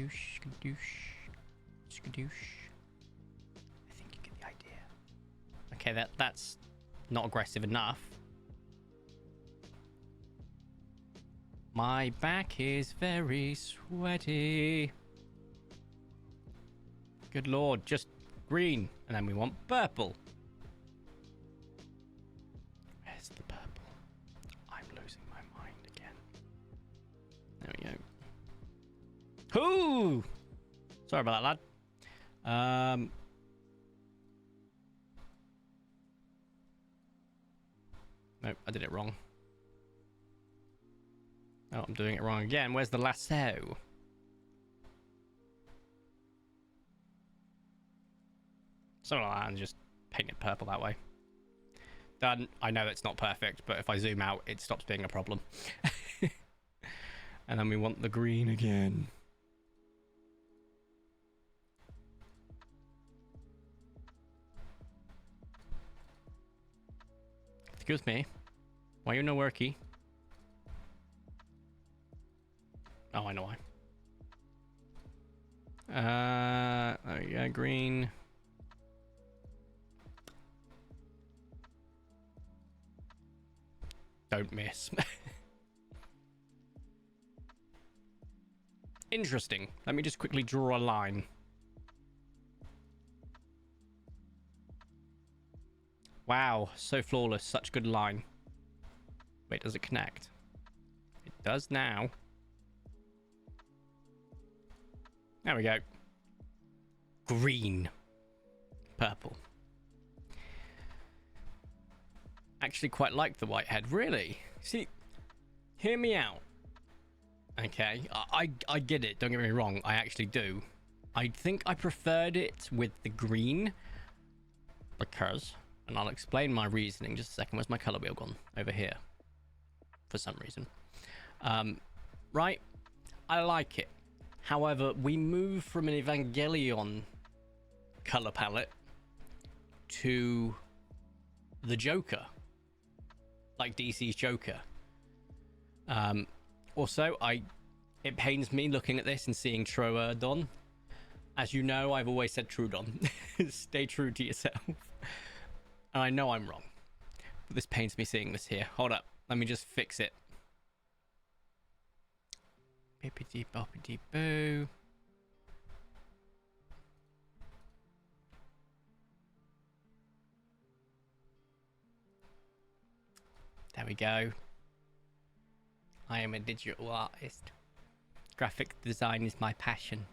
you get the idea. Okay, that's not aggressive enough. My back is very sweaty. Good lord, just green, and then we want purple. Where's the purple? I'm losing my mind again. There we go. Ooh! Sorry about that, lad. Nope, I did it wrong. Oh, I'm doing it wrong again. Where's the lasso? Something like that, and just paint it purple that way. Done. I know it's not perfect, but if I zoom out, it stops being a problem. And then we want the green again. Excuse me. Why you no worky? Oh, I know why. There we go, green. Don't miss. Interesting. Let me just quickly draw a line. Wow, so flawless. Such good line. Wait, does it connect? It does now. There we go. Green. Purple. Actually quite like the white head. Really? See, hear me out. Okay, I get it. Don't get me wrong. I actually do. I think I preferred it with the green because, and I'll explain my reasoning just a second. Where's my color wheel gone? Over here. For some reason. Right? I like it. However, we move from an Evangelion color palette to the Joker. Like DC's Joker. Also, it pains me looking at this and seeing Troodon. As you know, I've always said Troodon. Stay true to yourself. And I know I'm wrong. But this pains me seeing this here. Hold up. Let me just fix it. Bippity boppity boo. There we go. I am a digital artist. Graphic design is my passion.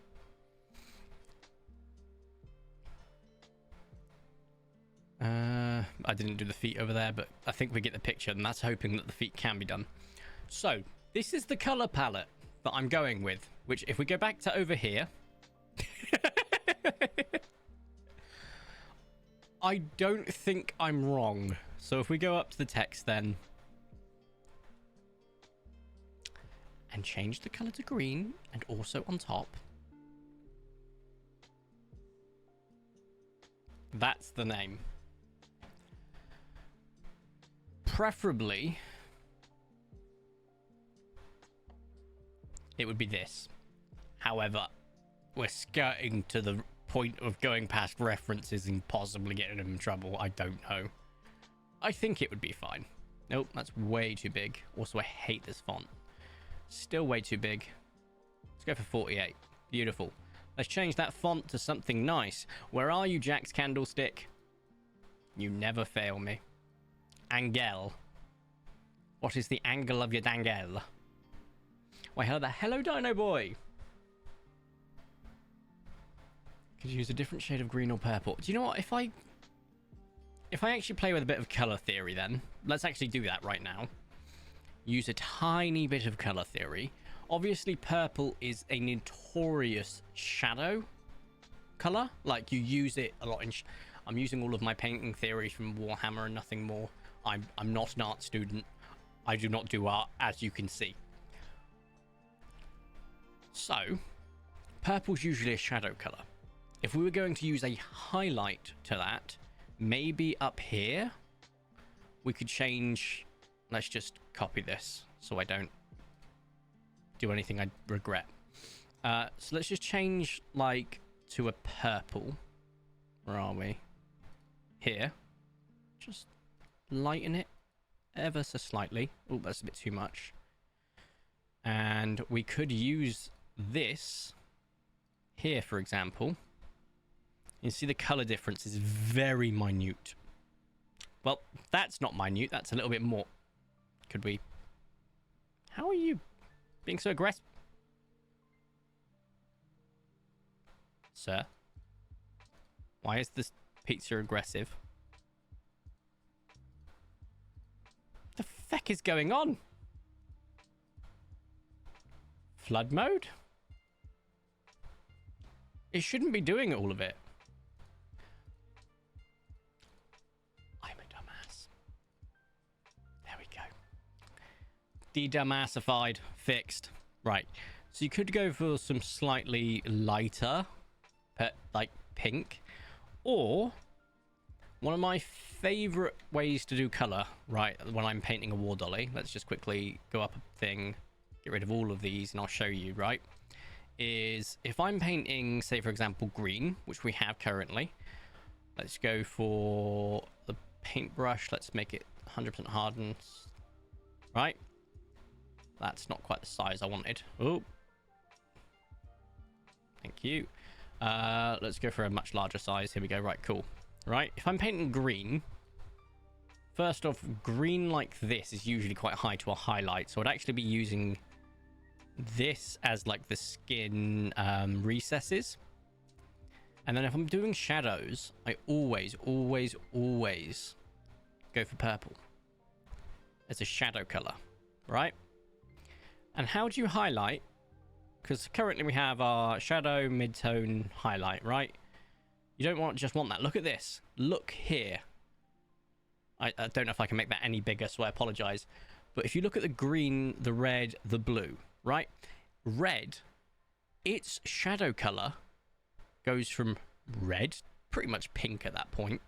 I didn't do the feet over there, but I think we get the picture, and that's hoping that the feet can be done. So, this is the color palette that I'm going with, which if we go back to over here, I don't think I'm wrong. So if we go up to the text then, and change the color to green, and also on top, that's the name. Preferably, it would be this. However, we're skirting to the point of going past references and possibly getting them in trouble. I don't know. I think it would be fine. Nope, that's way too big. Also, I hate this font. Still way too big. Let's go for 48. Beautiful. Let's change that font to something nice. Where are you, Jack's Candlestick? You never fail me. Angel. What is the angle of your dangel? Why, hello, Dino Boy. Could you use a different shade of green or purple? Do you know what? If I actually play with a bit of color theory, then let's actually do that right now. Use a tiny bit of color theory. Obviously, purple is a notorious shadow color. Like, you use it a lot in... I'm using all of my painting theory from Warhammer and nothing more. I'm not an art student. I do not do art, as you can see. So, purple's usually a shadow color. If we were going to use a highlight to that, maybe up here, we could change... Let's just copy this so I don't do anything I regret. So let's just change, like, to a purple. Where are we? Here. Just lighten it ever so slightly. Oh, that's a bit too much. And we could use this here, for example. You see the color difference is very minute. Well, that's not minute. That's a little bit more. Could we... How are you being so aggressive? Sir? Why is this pizza aggressive? The feck is going on? Flood mode? It shouldn't be doing all of it. I'm a dumbass. There we go. De-dumbassified. Fixed. Right. So you could go for some slightly lighter, like pink. Or, one of my favorite ways to do color, right, when I'm painting a war dolly, let's just quickly go up a thing, get rid of all of these, and I'll show you, right, is if I'm painting, say, for example, green, which we have currently, let's go for the paintbrush, let's make it 100% hardened, right, that's not quite the size I wanted. Oh, thank you. Let's go for a much larger size. Here we go. Right, cool. Right, if I'm painting green, first off, green like this is usually quite high to a highlight, so I'd actually be using this as like the skin recesses. And then if I'm doing shadows, I always go for purple. as a shadow color, right? And how do you highlight? Because currently we have our shadow, mid-tone, highlight, right? You don't just want that. Look at this. Look here. I don't know if I can make that any bigger, so I apologize. But if you look at the green, the red, the blue, right? Red, its shadow color goes from red, pretty much pink at that point,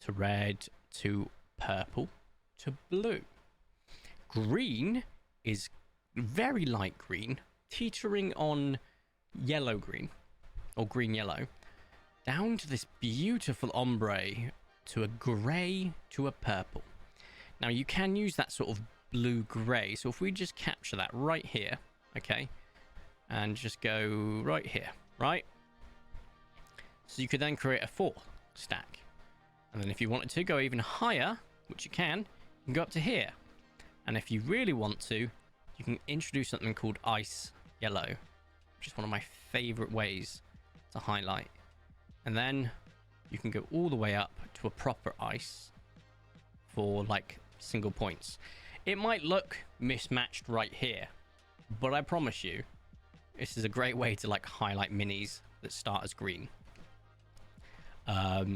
to red, to purple, to blue. Green is very light green, teetering on yellow green, or green yellow, down to this beautiful ombre, to a grey, to a purple. Now you can use that sort of blue grey, so if we just capture that right here, okay, and just go right here, right? So you could then create a 4 stack. And then if you wanted to go even higher, which you can go up to here. And if you really want to, you can introduce something called ice yellow, which is one of my favorite ways to highlight. And then you can go all the way up to a proper ice for like single points. It might look mismatched right here, but I promise you, this is a great way to like highlight minis that start as green.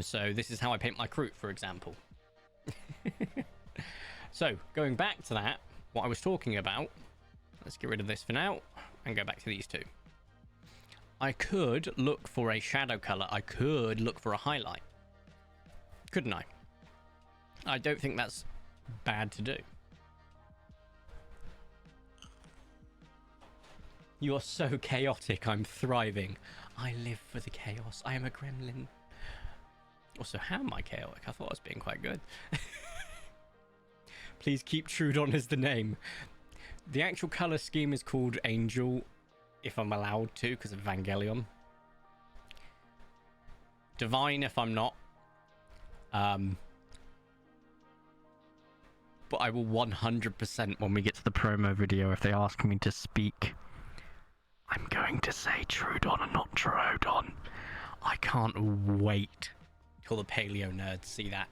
So this is how I paint my Kroot, for example. So going back to that, what I was talking about, let's get rid of this for now and go back to these two. I could look for a shadow color. I could look for a highlight. Couldn't I? I don't think that's bad to do. You are so chaotic. I'm thriving. I live for the chaos. I am a gremlin. Also, how am I chaotic? I thought I was being quite good. Please keep Trudon as the name. The actual color scheme is called Angel, if I'm allowed to, because of Evangelion. Divine, if I'm not. But I will 100% when we get to the promo video, if they ask me to speak, I'm going to say Trudon and not Troodon. I can't wait till the paleo nerds see that.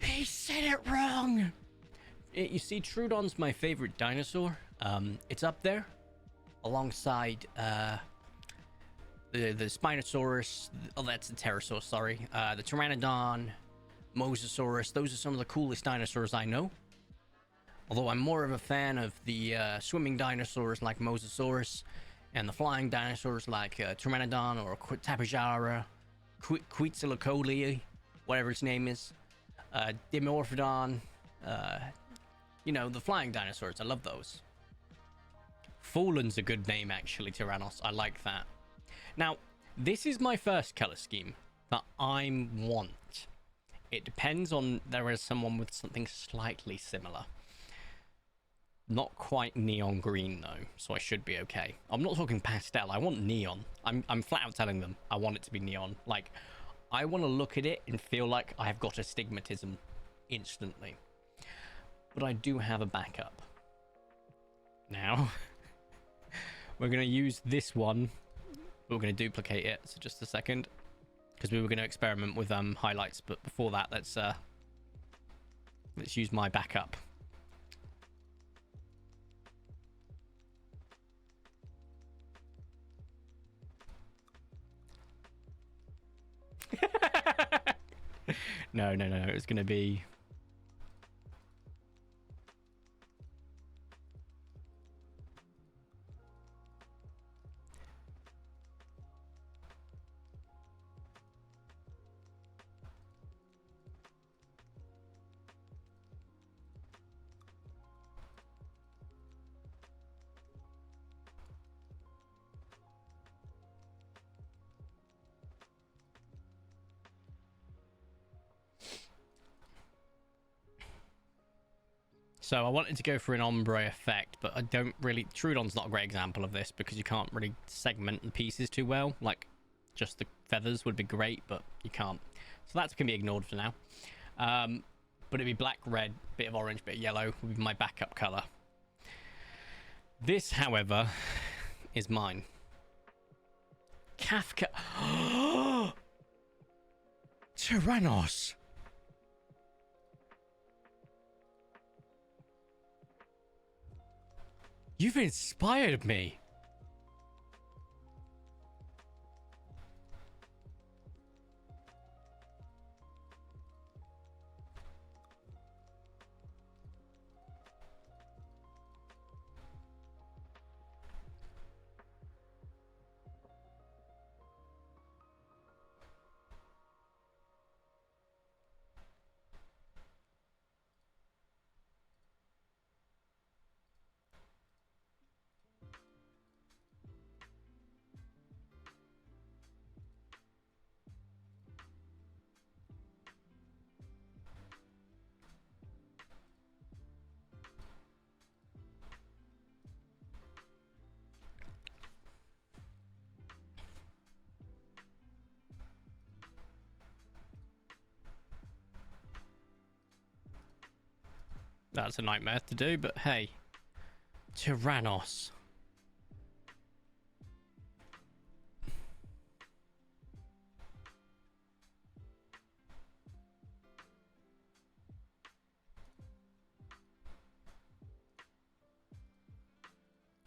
He said it wrong! You see, Trudon's my favorite dinosaur. It's up there, alongside the Spinosaurus. Oh, that's the Pterosaurus, sorry. The Pteranodon, Mosasaurus. Those are some of the coolest dinosaurs I know. Although I'm more of a fan of the swimming dinosaurs like Mosasaurus, and the flying dinosaurs like Pteranodon or Tapejara, Quetzalcoatl, whatever its name is, Dimorphodon. You know, the flying dinosaurs. I love those. Fallen's a good name, actually, Tyrannos. I like that. Now, this is my first color scheme that I want. It depends on there is someone with something slightly similar. Not quite neon green, though, so I should be okay. I'm not talking pastel. I want neon. I'm flat out telling them I want it to be neon. Like, I want to look at it and feel like I've got astigmatism instantly. But I do have a backup. Now, we're going to use this one. We're going to duplicate it. So just a second. Because we were going to experiment with highlights. But before that, let's use my backup. No. It's going to be... So I wanted to go for an ombre effect, but I don't really... Trudon's not a great example of this because you can't really segment the pieces too well. Like, just the feathers would be great, but you can't. So that can be ignored for now. But it'd be black, red, bit of orange, bit of yellow would be my backup color. This, however, is mine. Kafka... Tyrannos! You've inspired me. That's a nightmare to do, but hey. Tyrannos.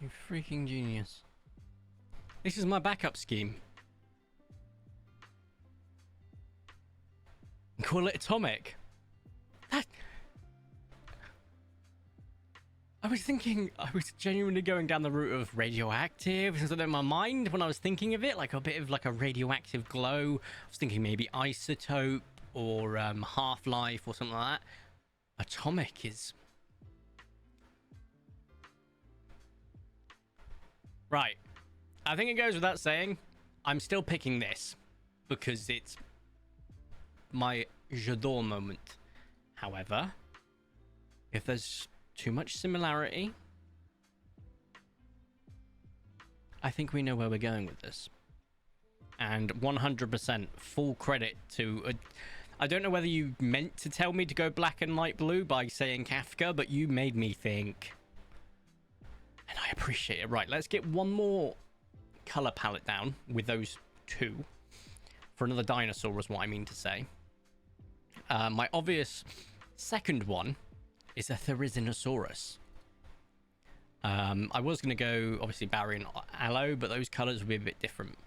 You freaking genius. This is my backup scheme. Call it atomic. That... I was genuinely going down the route of radioactive. Something in my mind when I was thinking of it, like a bit of like a radioactive glow. I was thinking maybe isotope or half-life or something like that. Atomic is... Right. I think it goes without saying, I'm still picking this because it's my j'adore moment. However, if there's too much similarity, I think we know where we're going with this. And 100% full credit to... I don't know whether you meant to tell me to go black and light blue by saying Kafka, but you made me think. And I appreciate it. Right, let's get one more color palette down with those two. For another dinosaur is what I mean to say. My obvious second one is a Therizinosaurus. I was going to go, obviously, Barry and Aloe, but those colors will be a bit different.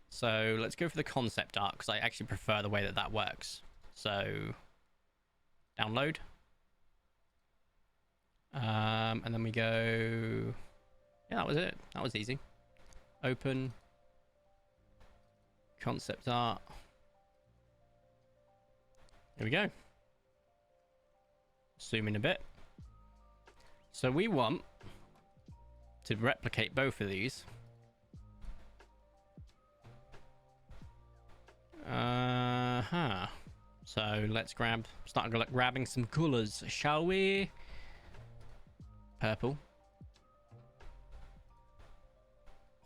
So let's go for the concept art, because I actually prefer the way that that works. So, download. And then we go... Yeah, that was it. That was easy. Open. Concept art. Here we go. Zoom in a bit. So we want to replicate both of these. So let's start grabbing some colors, shall we? Purple.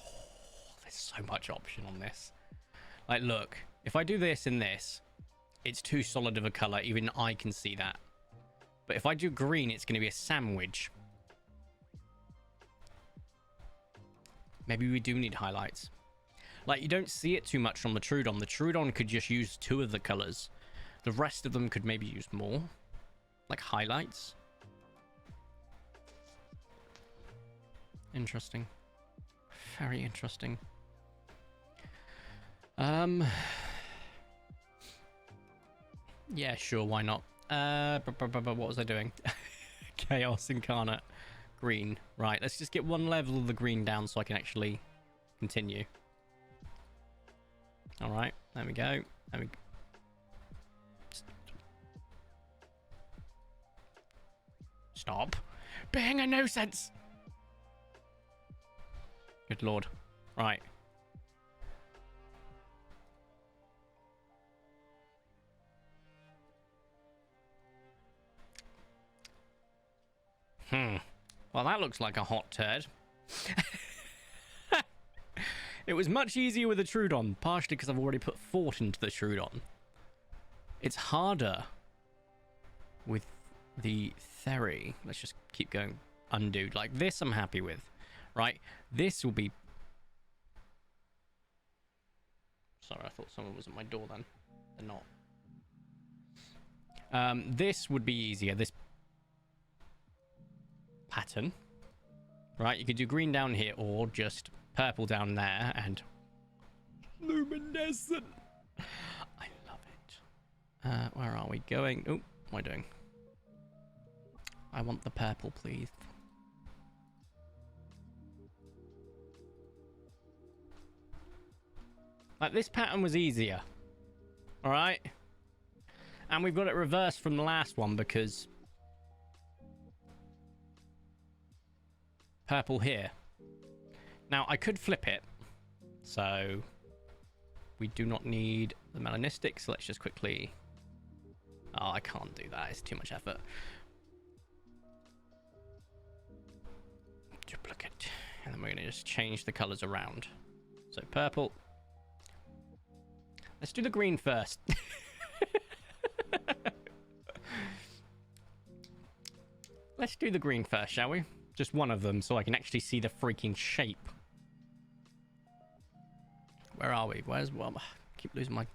Oh, there's so much option on this. Like, look, if I do this and this, it's too solid of a color. Even I can see that. But if I do green, it's going to be a sandwich. Maybe we do need highlights. Like, you don't see it too much on the Trudon. The Trudon could just use 2 of the colors. The rest of them could maybe use more. Like highlights. Interesting. Very interesting. Yeah, sure, why not? What was I doing? Chaos incarnate. Green. Right, let's just get one level of the green down so I can actually continue. Alright, there we go. There we go. Stop. Being a nuisance! Good lord. Right. Well, that looks like a hot turd. It was much easier with the Trudon, partially because I've already put thought into the Trudon. It's harder with the Theri. Let's just keep going. Undo. Like this I'm happy with. Right? This will be... Sorry, I thought someone was at my door then. They're not. This would be easier. This pattern. Right, you could do green down here or just purple down there and luminescent. I love it. Where are we going? Oh, what am I doing? I want the purple, please. Like, this pattern was easier. All right? And we've got it reversed from the last one because purple here. Now, I could flip it. So we do not need the melanistic. So let's just quickly... Oh, I can't do that. It's too much effort. Duplicate. And then we're going to just change the colors around. So purple. Let's do the green first. Let's do the green first, shall we? Just one of them so I can actually see the freaking shape. Where are we? Where's... Well, I keep losing my...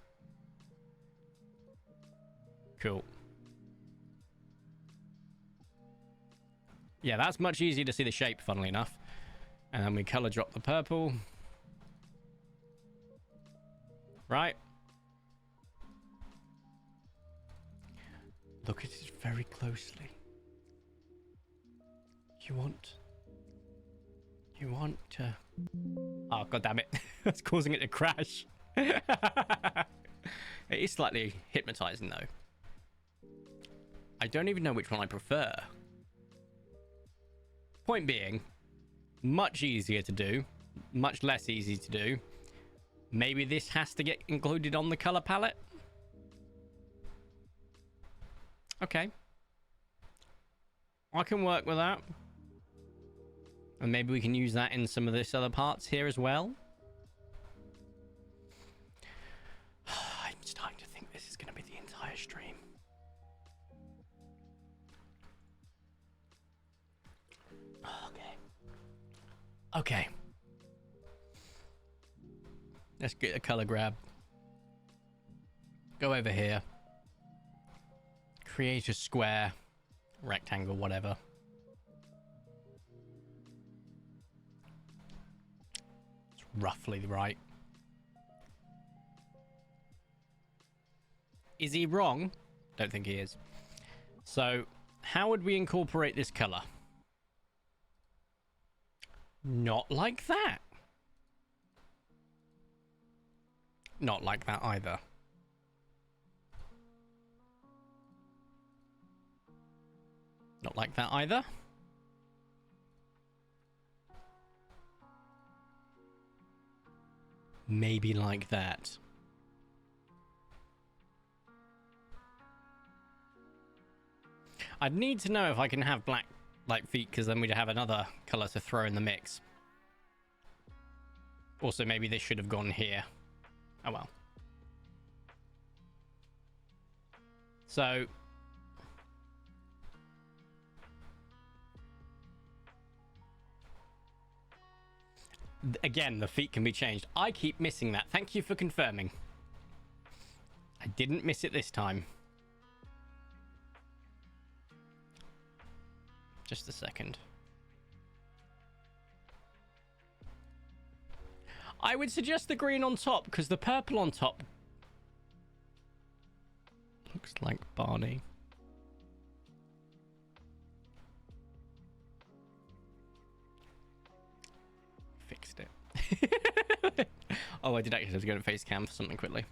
Cool. Yeah, that's much easier to see the shape, funnily enough. And then we color drop the purple. Right. Look at it very closely. You want to... Oh, god damn it. That's causing it to crash. It is slightly hypnotizing, though. I don't even know which one I prefer. Point being, much easier to do, much less easy to do. Maybe this has to get included on the color palette. Okay. I can work with that. And maybe we can use that in some of this other parts here as well. I'm starting to think this is going to be the entire stream. Okay. Okay. Let's get a color grab. Go over here. Create a square, rectangle, whatever. It's roughly right. Is he wrong? Don't think he is. So, how would we incorporate this color? Not like that. Not like that either. Not like that either. Maybe like that. I'd need to know if I can have black like feet, because then we'd have another color to throw in the mix. Also, maybe this should have gone here. Oh well. So again, the feet can be changed. I keep missing that. Thank you for confirming. I didn't miss it this time. Just a second. I would suggest the green on top, because the purple on top looks like Barney. Fixed it. Oh, I did actually have to go to face cam for something quickly.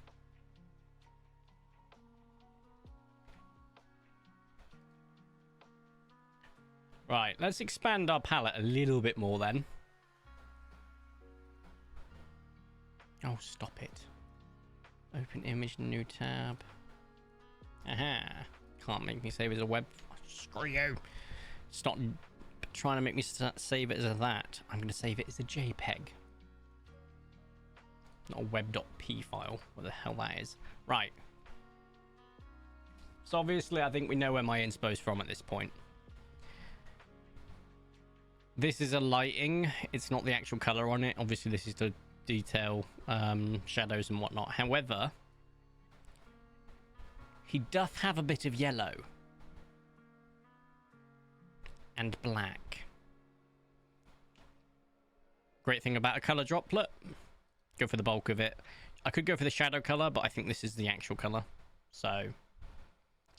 Right, let's expand our palette a little bit more then. Oh, stop it. Open image, new tab. Aha. Can't make me save it as a web. Screw you. Stop trying to make me save it as a that. I'm going to save it as a JPEG. Not a web.p file. What the hell that is. Right. So obviously I think we know where my inspo's from at this point. This is a lighting. It's not the actual color on it. Obviously this is the detail, shadows and whatnot. However, he doth have a bit of yellow and black. Great thing about a color droplet, go for the bulk of it. I could go for the shadow color, but I think this is the actual color. So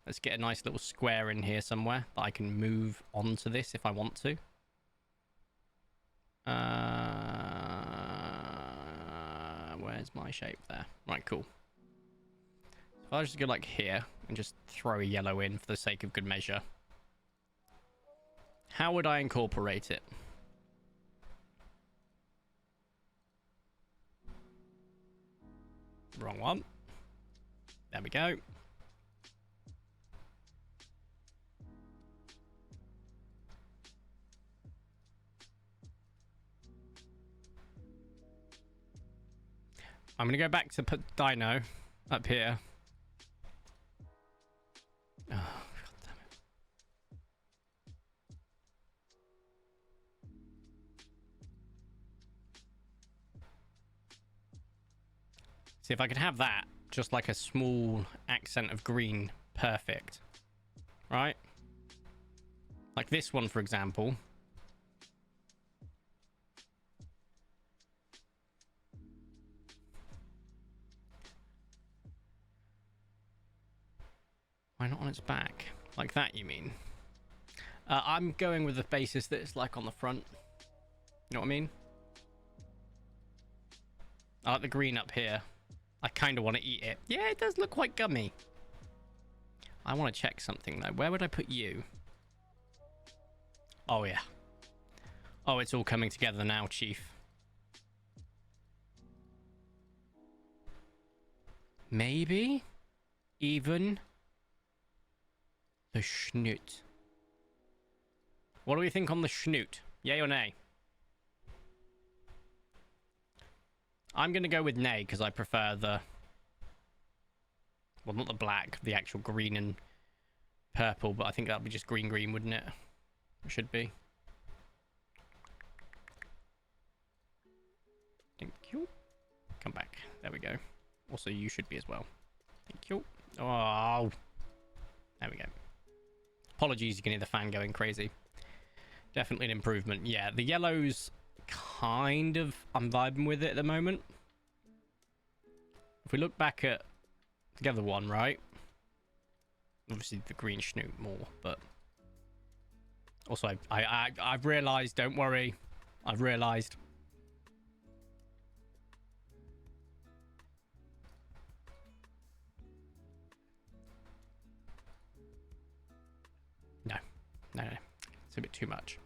let's get a nice little square in here somewhere that I can move onto this if I want to. Where's my shape there? Right, cool. So I'll just go like here and just throw a yellow in for the sake of good measure. How would I incorporate it? Wrong one. There we go. I'm going to go back to put Dino up here. Oh, God damn it. See, if I could have that, just like a small accent of green, perfect. Right? Like this one, for example. Why not on its back? Like that, you mean? I'm going with the basis that it's like on the front. You know what I mean? I like the green up here. I kind of want to eat it. Yeah, it does look quite gummy. I want to check something, though. Where would I put you? Oh, yeah. Oh, it's all coming together now, Chief. Maybe even the snoot. What do we think on the snoot? Yay or nay? I'm going to go with nay because I prefer the... Well, not the black, the actual green and purple, but I think that would be just green, wouldn't it? It should be. Thank you. Come back. There we go. Also, you should be as well. Thank you. Oh. There we go. Apologies, you can hear the fan going crazy. Definitely an improvement. Yeah, the yellows kind of... I'm vibing with it at the moment. If we look back at the other one, right? Obviously the green snoot more, but... Also, I've realised, don't worry. I've realised. No. It's a bit too much.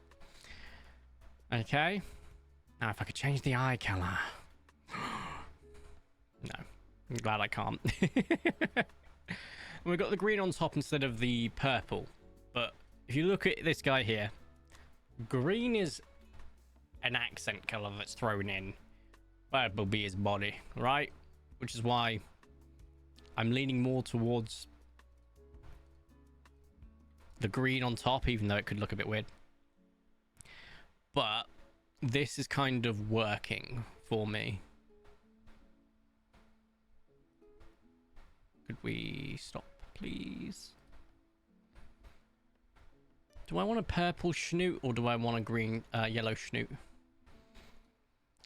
Okay. Now, if I could change the eye colour. No. I'm glad I can't. We've got the green on top instead of the purple. But if you look at this guy here, green is an accent colour that's thrown in. Purple be his body, right? Which is why I'm leaning more towards the green on top, even though it could look a bit weird. But this is kind of working for me. Could we stop, please? Do I want a purple snoot or do I want a green, yellow snoot?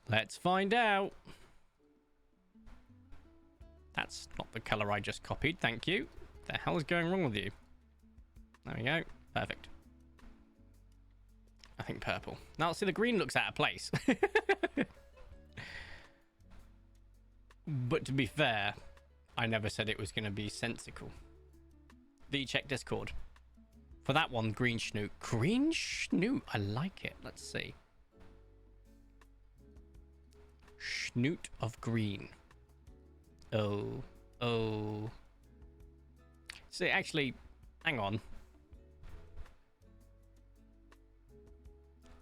Let's find out. That's not the color I just copied. Thank you. The hell is going wrong with you? There we go. Perfect. I think purple. Now, see, the green looks out of place. But to be fair, I never said it was going to be sensical. Check Discord. For that one, green snoot. Green snoot. I like it. Let's see. Snoot of green. Oh. See, actually, hang on.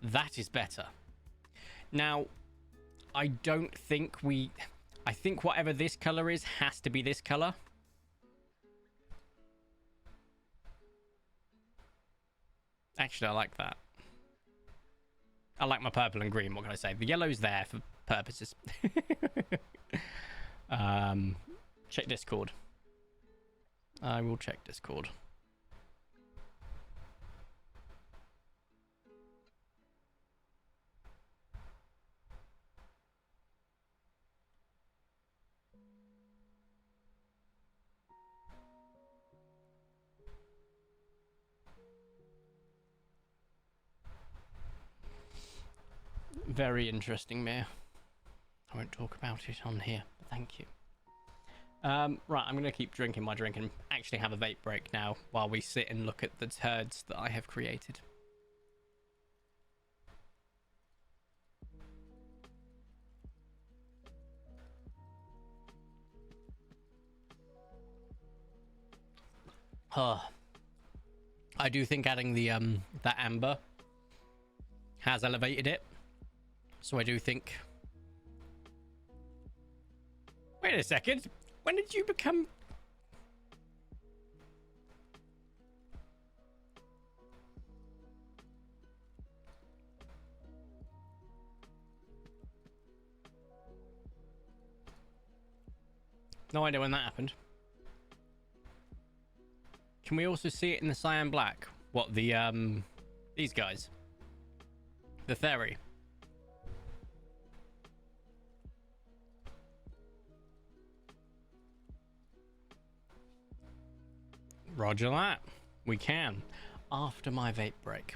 That is better. Now, I don't think I think whatever this color is has to be this color. Actually, I like that. I like my purple and green. What can I say? The yellow's there for purposes. Check Discord. I will check Discord. Very interesting, Mir. I won't talk about it on here, but thank you. Right, I'm going to keep drinking my drink and actually have a vape break now while we sit and look at the turds that I have created. I do think adding the that amber has elevated it. So I do think... Wait a second. When did you become... No idea when that happened. Can we also see it in the cyan black? What, the, these guys? The Theory. Roger that. We can. After my vape break.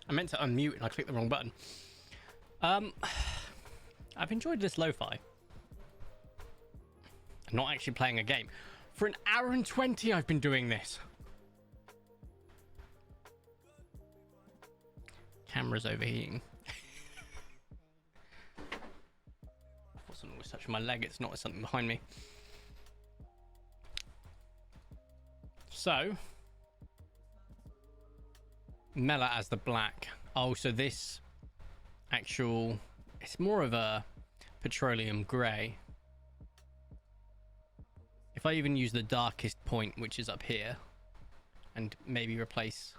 I meant to unmute and I clicked the wrong button. I've enjoyed this lo-fi. I'm not actually playing a game. For an hour and 20 I've been doing this. Camera's overheating. I thought something was touching my leg. It's not, it's something behind me. So... Mela as the black. Oh, so this actual... It's more of a petroleum grey. If I even use the darkest point, which is up here, and maybe replace...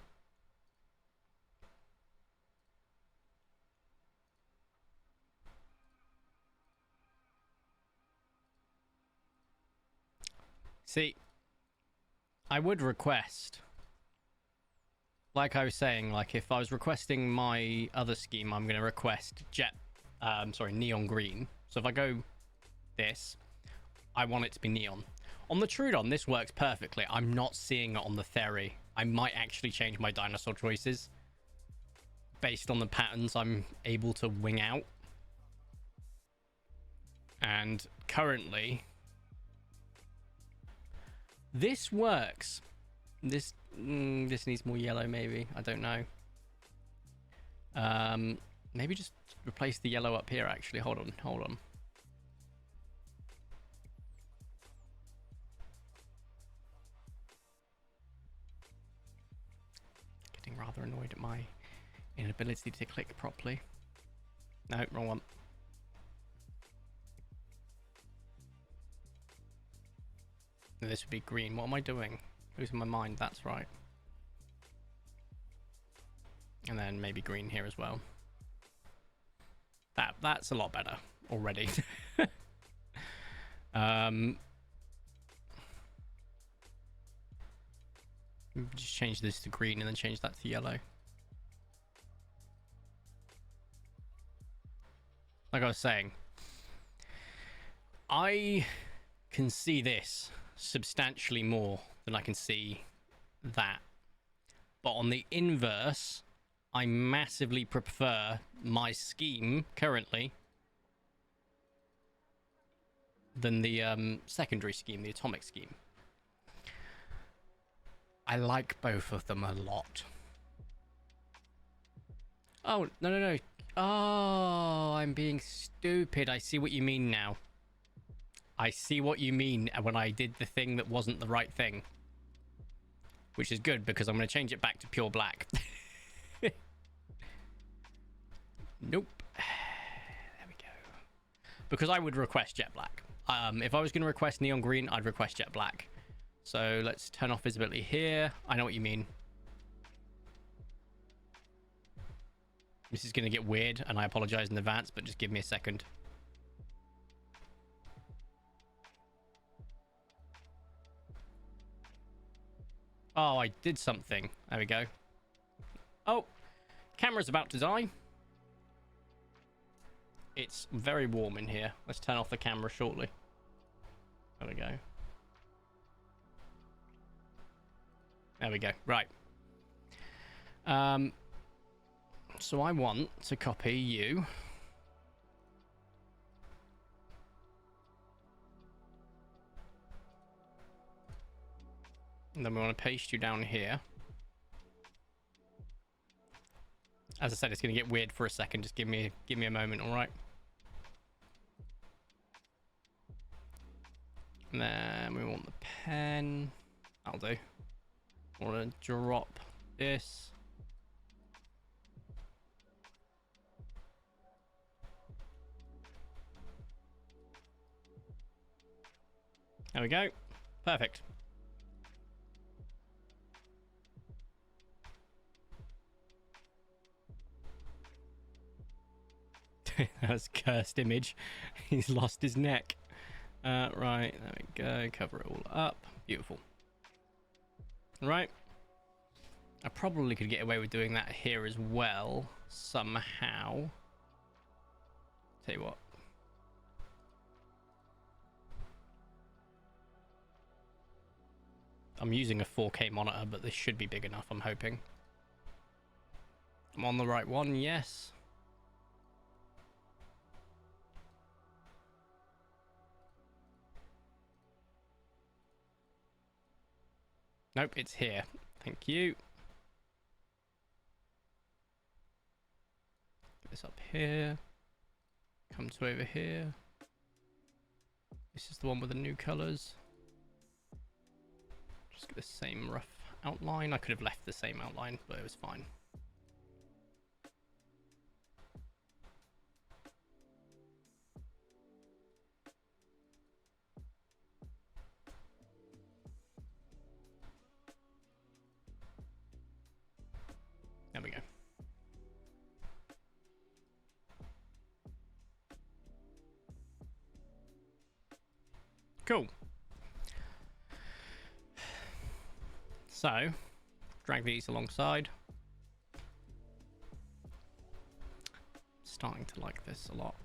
See, I would request... Like I was saying, like if I was requesting my other scheme, I'm going to request neon green. So if I go this, I want it to be neon. On the Trudon, this works perfectly. I'm not seeing it on the Theory. I might actually change my dinosaur choices based on the patterns I'm able to wing out. And currently, this works. This needs more yellow, maybe. I don't know. Maybe just replace the yellow up here, actually. Hold on. Getting rather annoyed at my inability to click properly. No, wrong one. This would be green. What am I doing? Losing my mind, that's right. And then maybe green here as well. That's a lot better already. Just change this to green and then change that to yellow. Like I was saying, I can see this substantially more than I can see that. But on the inverse, I massively prefer my scheme currently than the secondary scheme, the atomic scheme. I like both of them a lot. Oh, no. Oh, I'm being stupid. I see what you mean now. I see what you mean when I did the thing that wasn't the right thing. Which is good, because I'm going to change it back to pure black. Nope. There we go. Because I would request jet black. If I was going to request neon green, I'd request jet black. So let's turn off visibility here. I know what you mean. This is going to get weird, and I apologize in advance, but just give me a second. Oh, I did something. There we go. Oh, camera's about to die. It's very warm in here. Let's turn off the camera shortly. There we go. There we go. Right. So I want to copy you. And then we want to paste you down here. As I said, it's going to get weird for a second. Just give me a moment, all right? And then we want the pen. That'll do. I want to drop this. There we go. Perfect. That's a cursed image. He's lost his neck. Right, there we go. Cover it all up. Beautiful. Right. I probably could get away with doing that here as well, somehow. Tell you what. I'm using a 4K monitor, but this should be big enough, I'm hoping. I'm on the right one, yes. Nope, it's here. Thank you. Get this up here. Come to over here. This is the one with the new colors. Just get the same rough outline. I could have left the same outline, but it was fine. There we go. Cool. So, drag these alongside. Starting to like this a lot.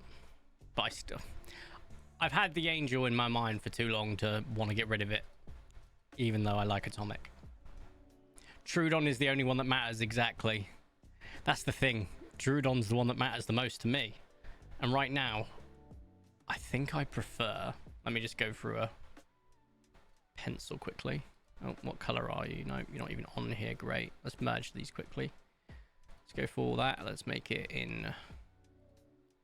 But I've had the angel in my mind for too long to want to get rid of it. Even though I like atomic. Trudon is the only one that matters, exactly. That's the thing. Trudon's the one that matters the most to me. And right now, I think I prefer... Let me just go through a pencil quickly. Oh, what color are you? No, you're not even on here. Great. Let's merge these quickly. Let's go for all that. Let's make it in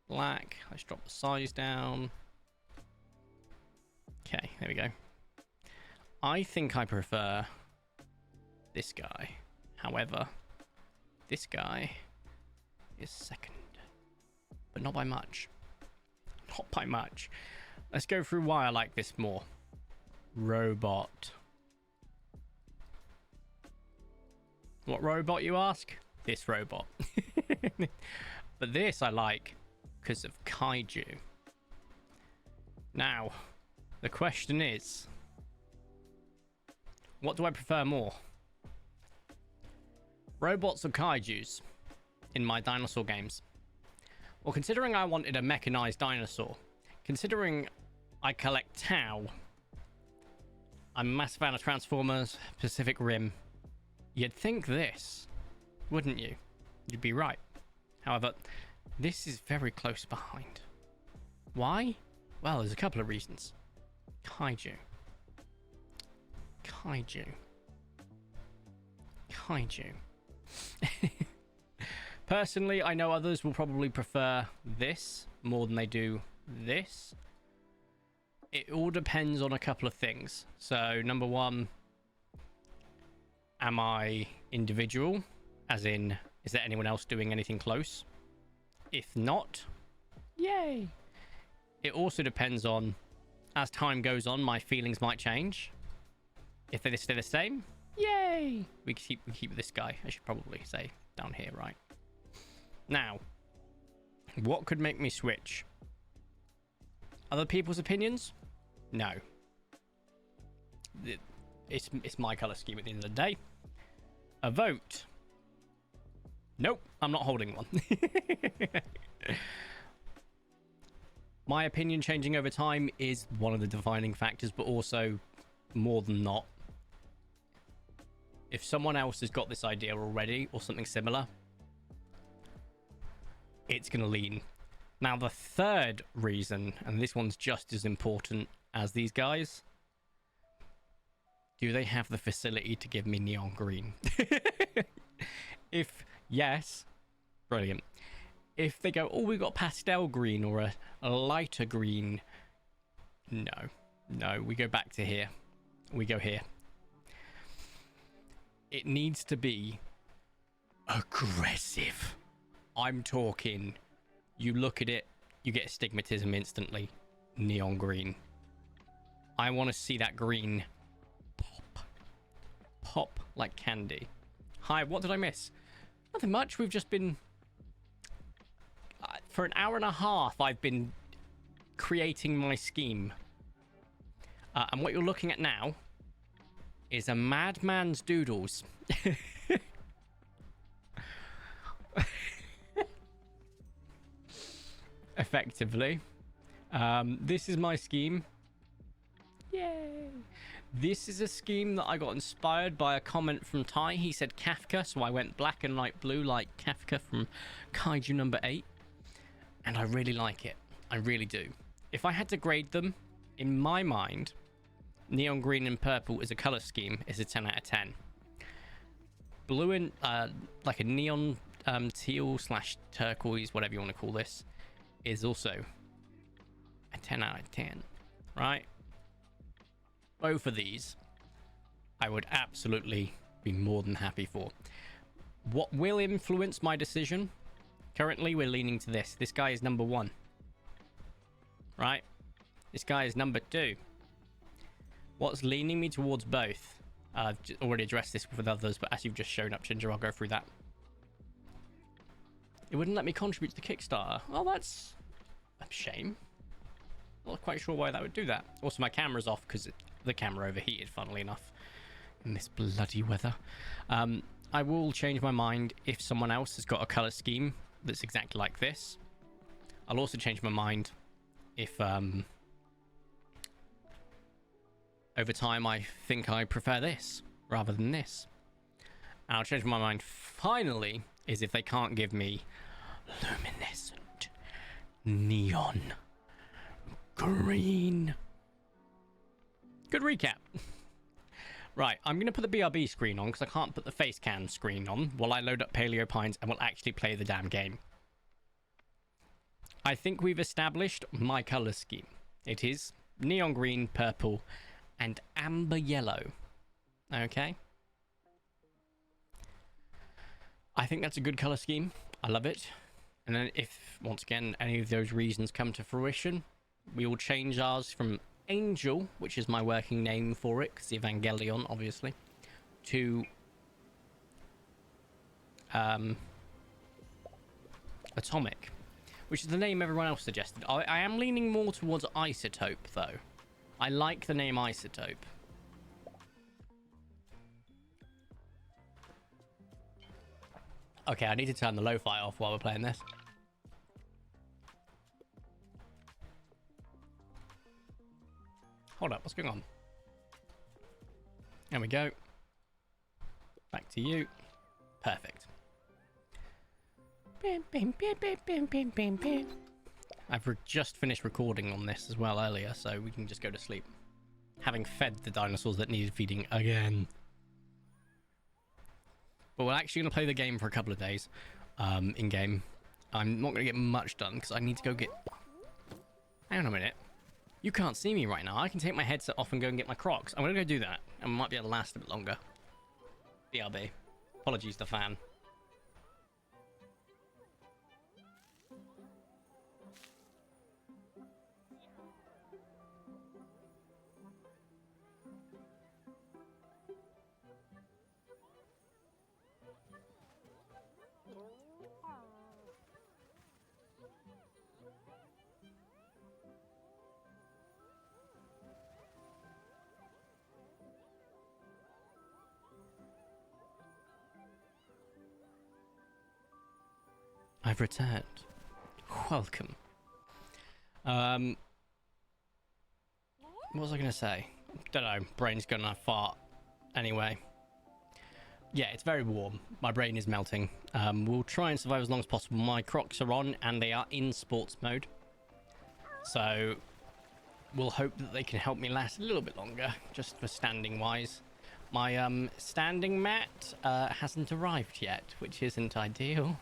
black. Let's drop the size down. Okay, there we go. I think I prefer this guy. However, this guy is second. But not by much. Not by much. Let's go through why I like this more. Robot. What robot, you ask? This robot. But this I like because of kaiju. Now, the question is, what do I prefer more? Robots or kaijus in my dinosaur games? Well, considering I wanted a mechanized dinosaur, considering I collect Tau, I'm a massive fan of Transformers, Pacific Rim, you'd think this, wouldn't you? You'd be right. However, this is very close behind. Why? Well, there's a couple of reasons. Kaiju. Personally, I know others will probably prefer this more than they do this. It all depends on a couple of things. So, number one, am I individual? As in, is there anyone else doing anything close? If not, yay! It also depends on, as time goes on, my feelings might change. If they stay the same, yay! We keep this guy. I should probably say down here, right? Now, what could make me switch? Other people's opinions? No. It's my color scheme at the end of the day. A vote? Nope, I'm not holding one. My opinion changing over time is one of the defining factors, but also more than not, if someone else has got this idea already or something similar, it's going to lean. Now, the third reason, and this one's just as important as these guys, do they have the facility to give me neon green? If yes, brilliant. If they go, oh, we've got pastel green or a lighter green, no, we go back to here. We go here. It needs to be aggressive. I'm talking, you look at it, you get astigmatism instantly. Neon green. I want to see that green pop like candy. Hi, what did I miss? Nothing much. We've just been... for an hour and a half, I've been creating my scheme. And what you're looking at now is a madman's doodles. Effectively. This is my scheme. Yay! This is a scheme that I got inspired by a comment from Ty. He said Kafka, so I went black and light blue like Kafka from Kaiju number 8. And I really like it. I really do. If I had to grade them, in my mind, neon green and purple is a color scheme. Is a 10 out of 10. Blue and like a neon teal / turquoise, whatever you want to call this, is also a 10 out of 10, right? Both of these, I would absolutely be more than happy for. What will influence my decision? Currently, we're leaning to this. This guy is number 1, right? This guy is number 2. What's leaning me towards both? I've already addressed this with others, but as you've just shown up, Ginger, I'll go through that. It wouldn't let me contribute to the Kickstarter. Oh, that's a shame. Not quite sure why that would do that. Also, my camera's off because the camera overheated, funnily enough, in this bloody weather. I will change my mind if someone else has got a color scheme that's exactly like this. I'll also change my mind if over time I think I prefer this rather than this. And I'll change my mind finally is if they can't give me luminescent neon green. Good recap. Right, I'm going to put the BRB screen on because I can't put the face cam screen on while I load up Paleopines and will actually play the damn game. I think we've established my color scheme. It is neon green, purple, and amber yellow. Okay? I think that's a good color scheme. I love it. And then if, once again, any of those reasons come to fruition, we will change ours from Angel, which is my working name for it, because Evangelion, obviously, to Atomic, which is the name everyone else suggested. I am leaning more towards Isotope, though. I like the name Isotope. Okay, I need to turn the lo-fi off while we're playing this. Hold up, what's going on? There we go. Back to you. Perfect. I've just finished recording on this as well earlier, so we can just go to sleep. Having fed the dinosaurs that needed feeding again. But we're actually going to play the game for a couple of days in-game. I'm not going to get much done because I need to go get... Hang on a minute. You can't see me right now. I can take my headset off and go and get my Crocs. I'm going to go do that, and we might be able to last a bit longer. BRB. Apologies to fan. I've returned. Welcome. What was I going to say? Don't know. Brain's gonna fart. Anyway. Yeah, it's very warm. My brain is melting. We'll try and survive as long as possible. My Crocs are on and they are in sports mode. So we'll hope that they can help me last a little bit longer, just for standing wise. My standing mat hasn't arrived yet, which isn't ideal.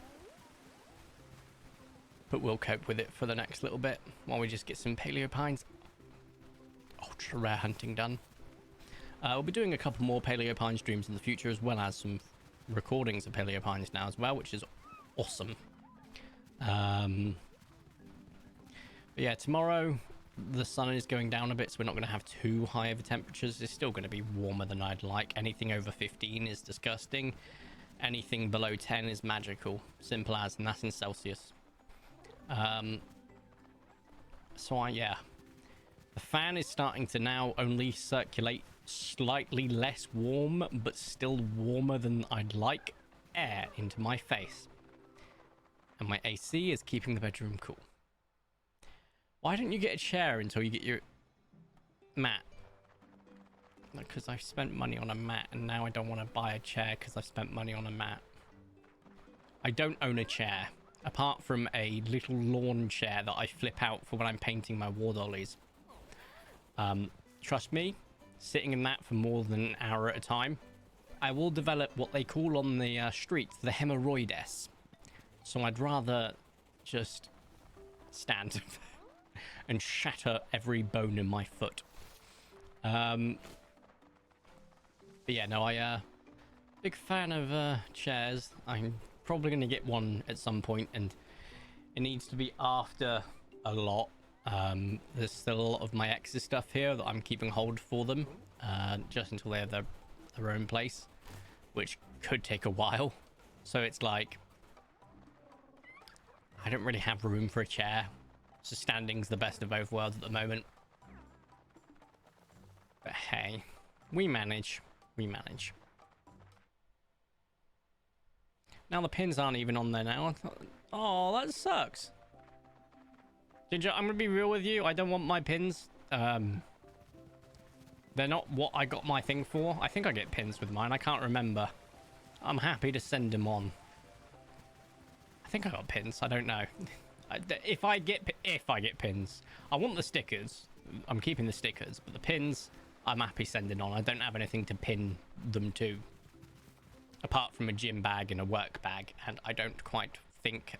But we'll cope with it for the next little bit while we just get some Paleopines ultra rare hunting done. We'll be doing a couple more Paleopine streams in the future, as well as some recordings of Paleopines now as well, which is awesome. But yeah, tomorrow the sun is going down a bit, so we're not going to have too high of temperatures. It's still going to be warmer than I'd like. Anything over 15 is disgusting. Anything below 10 is magical. Simple as, and that's in Celsius. Yeah, the fan is starting to now only circulate slightly less warm, but still warmer than I'd like, air into my face, and my AC is keeping the bedroom cool. Why don't you get a chair until you get your mat? Because I've spent money on a mat, and now I don't want to buy a chair because I've spent money on a mat. I don't own a chair, apart from a little lawn chair that I flip out for when I'm painting my war dollies. Trust me, sitting in that for more than an hour at a time, I will develop what they call on the streets the hemorrhoides. So I'd rather just stand and shatter every bone in my foot. But yeah, no, big fan of chairs. I'm probably going to get one at some point, and it needs to be after a lot. There's still a lot of my ex's stuff here that I'm keeping hold for them, just until they have their own place, which could take a while. So it's like, I don't really have room for a chair, so standing's the best of both worlds at the moment. But hey, we manage. Now the pins aren't even on there now. Oh, that sucks. Ginger, I'm gonna be real with you. I don't want my pins. They're not what I got my thing for. I think I get pins with mine. I can't remember. I'm happy to send them on. I think I got pins. I don't know. If I get pins, I want the stickers. I'm keeping the stickers, but the pins, I'm happy sending on. I don't have anything to pin them to, apart from a gym bag and a work bag, and I don't quite think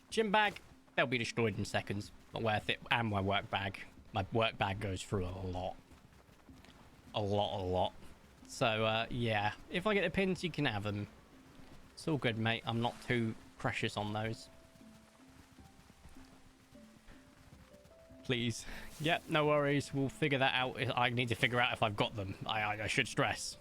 gym bag, they'll be destroyed in seconds. Not worth it. And my work bag goes through a lot. So yeah, if I get the pins, you can have them. It's all good, mate. I'm not too precious on those. Please. Yep, no worries. We'll figure that out. I need to figure out if I've got them. I should stress.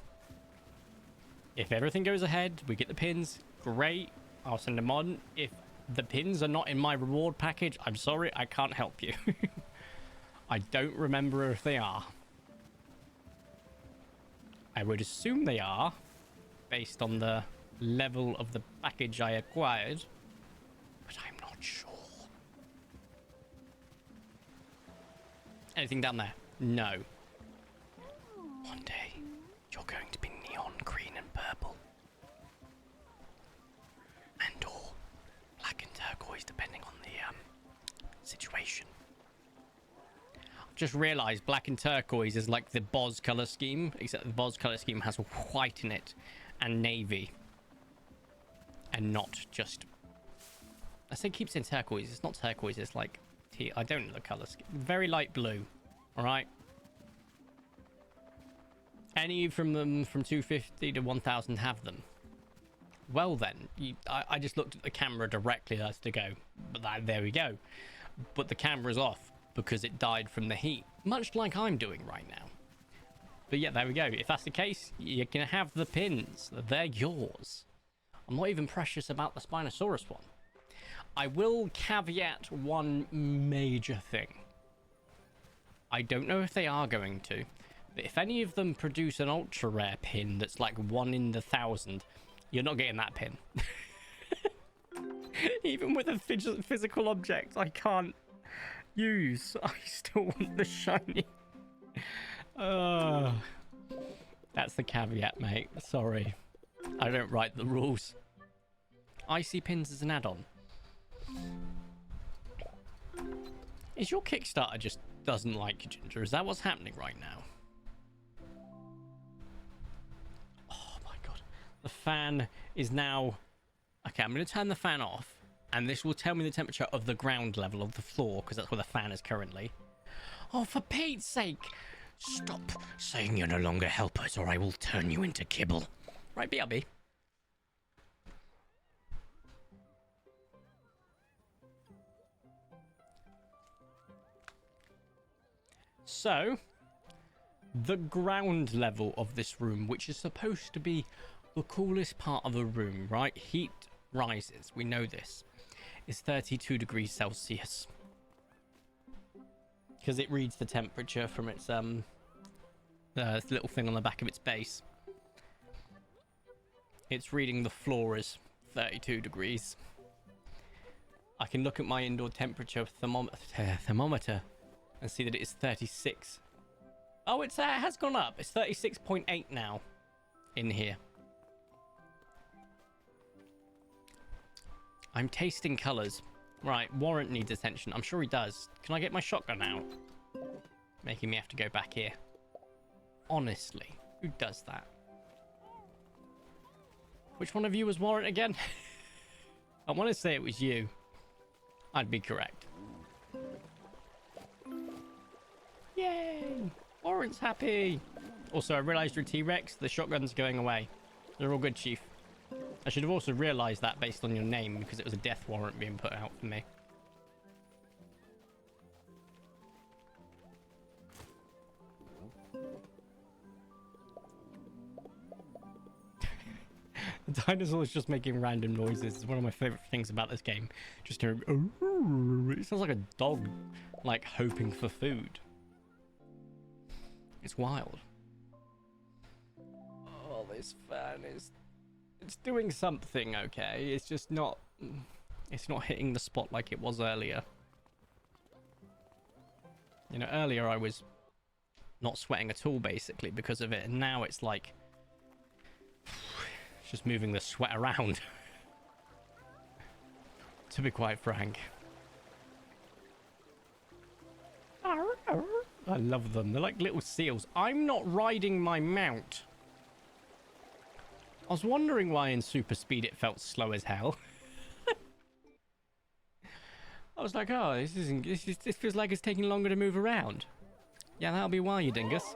If everything goes ahead, we get the pins, great. I'll send them on. If the pins are not in my reward package, I'm sorry, I can't help you. I don't remember if they are. I would assume they are, based on the level of the package I acquired, but I'm not sure. Anything down there? No. One day, you're going to be neon green and purple. And or black and turquoise, depending on the situation. I've just realised black and turquoise is like the Boz colour scheme, except the Boz colour scheme has white in it and navy. And not just... I say keep saying turquoise. It's not turquoise, it's like... I don't know the colour scheme. Very light blue. Alright? Any from them from 250 to 1000 have them. Well then, I just looked at the camera directly as to go, but there we go. But the camera's off because it died from the heat, much like I'm doing right now. But yeah, there we go. If that's the case, you can have the pins. They're yours. I'm not even precious about the Spinosaurus one. I will caveat one major thing. I don't know if they are going to, but if any of them produce an ultra rare pin that's like 1 in 1,000, you're not getting that pin. Even with a physical object I can't use, I still want the shiny. That's the caveat, mate. Sorry. I don't write the rules. Icy pins as an add-on. Is your Kickstarter just doesn't like you, Ginger? Is that what's happening right now? Oh my god. The fan is now... Okay, I'm going to turn the fan off, and this will tell me the temperature of the ground level of the floor, because that's where the fan is currently. Oh, for Pete's sake! Stop saying you're no longer helpers, or I will turn you into kibble. Right, BRB. So, the ground level of this room, which is supposed to be the coolest part of the room, right? Heat rises, we know this, is 32 degrees Celsius. Because it reads the temperature from its little thing on the back of its base. It's reading the floor as 32 degrees. I can look at my indoor temperature thermometer and see that it is 36. Oh, it has gone up. It's 36.8 now in here. I'm tasting colours. Right, Warrant needs attention. I'm sure he does. Can I get my shotgun out? Making me have to go back here. Honestly, who does that? Which one of you was Warrant again? I want to say it was you. I'd be correct. Yay! Warrant's happy! Also, I realised your T-Rex, the shotgun's going away. They're all good, Chief. I should have also realised that based on your name, because it was a death warrant being put out for me. The dinosaur's just making random noises. It's one of my favourite things about this game. Just hearing... It sounds like a dog, like, hoping for food. It's wild. Oh, this fan is... It's doing something, okay? It's just not... It's not hitting the spot like it was earlier. You know, earlier I was not sweating at all, basically, because of it. And now it's like... It's just moving the sweat around. To be quite frank. I love them. They're like little seals. I'm not riding my mount. I was wondering why in super speed it felt slow as hell. I was like, oh, this feels like it's taking longer to move around. Yeah, that'll be why, you dingus.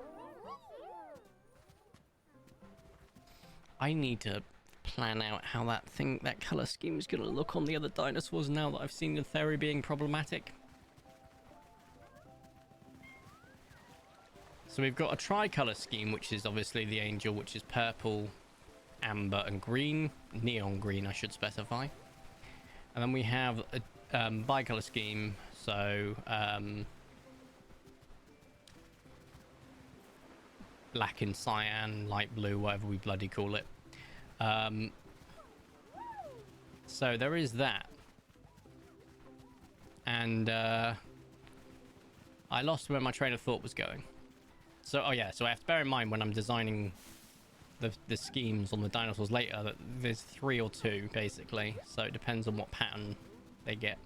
I need to plan out how that colour scheme is going to look on the other dinosaurs now that I've seen the theory being problematic. So we've got a tricolour scheme, which is obviously the angel, which is purple, amber and green. Neon green, I should specify. And then we have a bicolour scheme, so black and cyan, light blue, whatever we bloody call it. So there is that. And I lost where my train of thought was going. So, oh yeah, so I have to bear in mind when I'm designing the schemes on the dinosaurs later that there's 3 or 2, basically. So it depends on what pattern they get.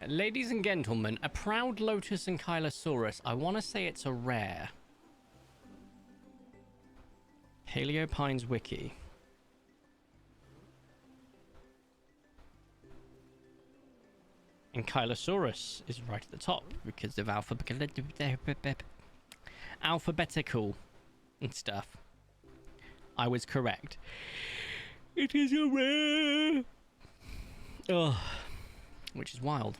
Ladies and gentlemen, a proud lotus and Ankylosaurus. I want to say it's a rare. Paleopines wiki. Ankylosaurus is right at the top because of alphabetical and stuff. I was correct. It is a rare. Oh, which is wild.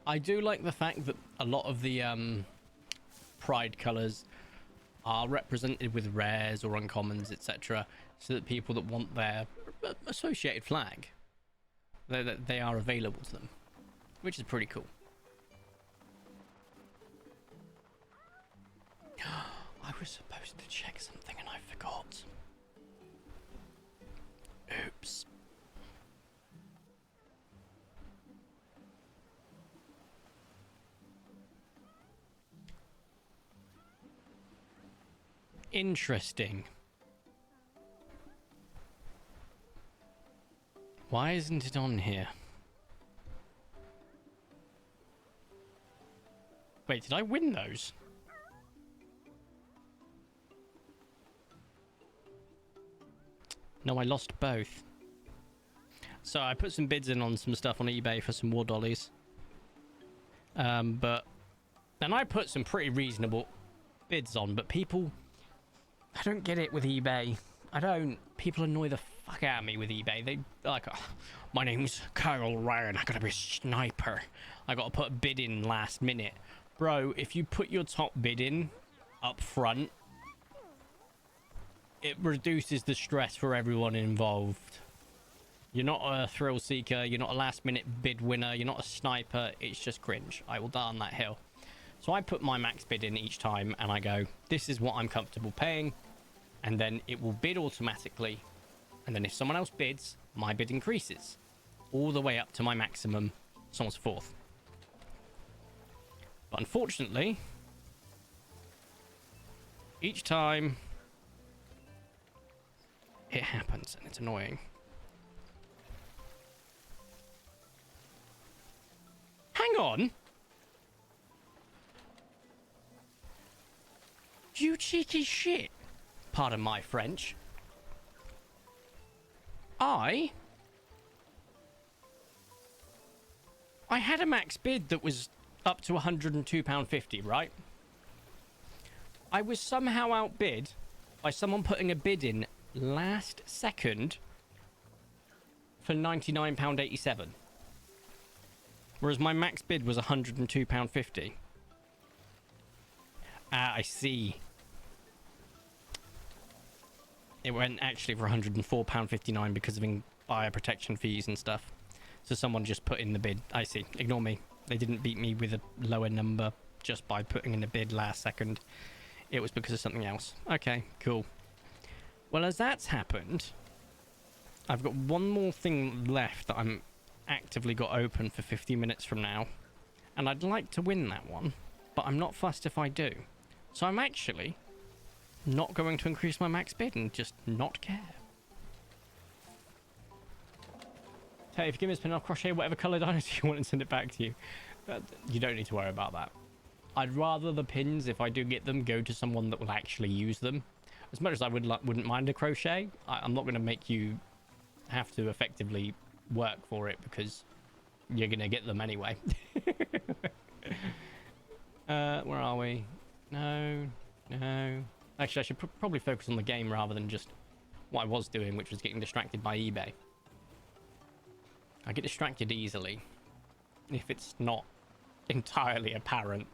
I do like the fact that a lot of the pride colors are represented with rares or uncommons, etc., so that people that want their associated flag, they are available to them, which is pretty cool. I was supposed to check something and I forgot. Oops. Interesting. Why isn't it on here? Wait, did I win those? No, I lost both. So I put some bids in on some stuff on eBay for some war dollies. But then I put some pretty reasonable bids on, but people... I don't get it with eBay. I don't. People annoy the fuck out of me with eBay. They're like, oh, my name's Kyle Ryan. I gotta be a sniper. I gotta put a bid in last minute. Bro, if you put your top bid in up front, it reduces the stress for everyone involved. You're not a thrill seeker. You're not a last minute bid winner. You're not a sniper. It's just cringe. I will die on that hill. So I put my max bid in each time and I go, this is what I'm comfortable paying. And then it will bid automatically. And then if someone else bids, my bid increases. All the way up to my maximum, so on and so forth. But unfortunately, each time it happens and it's annoying. Hang on. You cheeky shit. Pardon my French. I had a max bid that was up to £102.50, right? I was somehow outbid by someone putting a bid in last second for £99.87. Whereas my max bid was £102.50. Ah, I see. It went actually for £104.59 because of buyer protection fees and stuff. So someone just put in the bid. I see. Ignore me. They didn't beat me with a lower number just by putting in a bid last second. It was because of something else. Okay, cool. Well, as that's happened, I've got one more thing left that I'm actively got open for 50 minutes from now. And I'd like to win that one, but I'm not fussed if I do. So I'm actually not going to increase my max bid and just not care. Hey, if you give me a spin, I'll crochet whatever colour dinosaur you want and send it back to you. But you don't need to worry about that. I'd rather the pins, if I do get them, go to someone that will actually use them. As much as I wouldn't mind a crochet, I'm not going to make you have to effectively work for it because you're going to get them anyway. Where are we? No. Actually, I should probably focus on the game rather than just what I was doing, which was getting distracted by eBay. I get distracted easily if it's not entirely apparent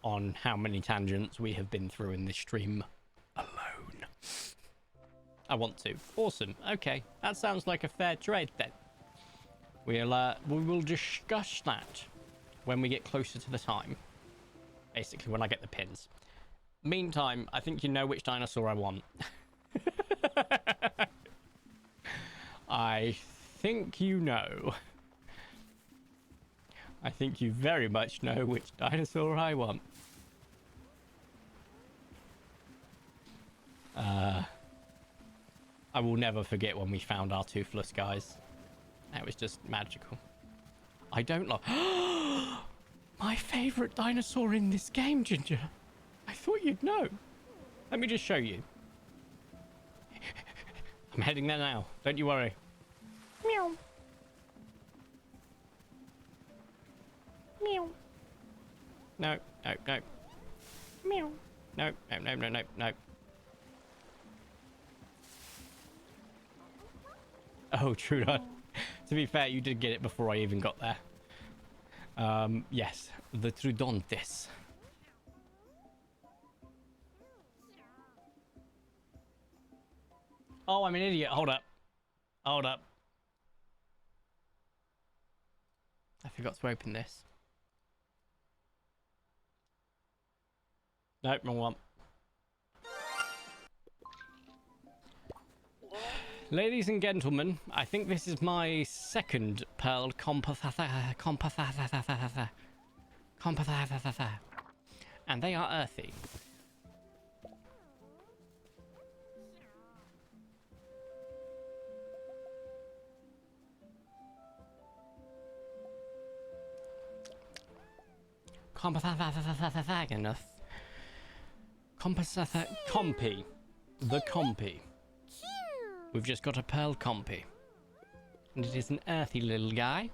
on how many tangents we have been through in this stream alone. I want to. Awesome. Okay, that sounds like a fair trade then. We will discuss that when we get closer to the time. Basically, when I get the pins. Meantime, I think you know which dinosaur I want. I think you know. I think you very much know which dinosaur I want. I will never forget when we found our toothless guys. That was just magical. I don't love... My favourite dinosaur in this game, Ginger. I thought you'd know. Let me just show you. I'm heading there now. Don't you worry. Meow. Meow. No, no, no. Meow. No, no, no, no, no, no. Oh, true. To be fair, you did get it before I even got there. Yes, the Trudontis. Oh, I'm an idiot. Hold up. Hold up. I forgot to open this. Nope, wrong one. Ladies and gentlemen, I think this is my second pearl and they are earthy. Compy. The compy. We've just got a pearl compy. And it is an earthy little guy.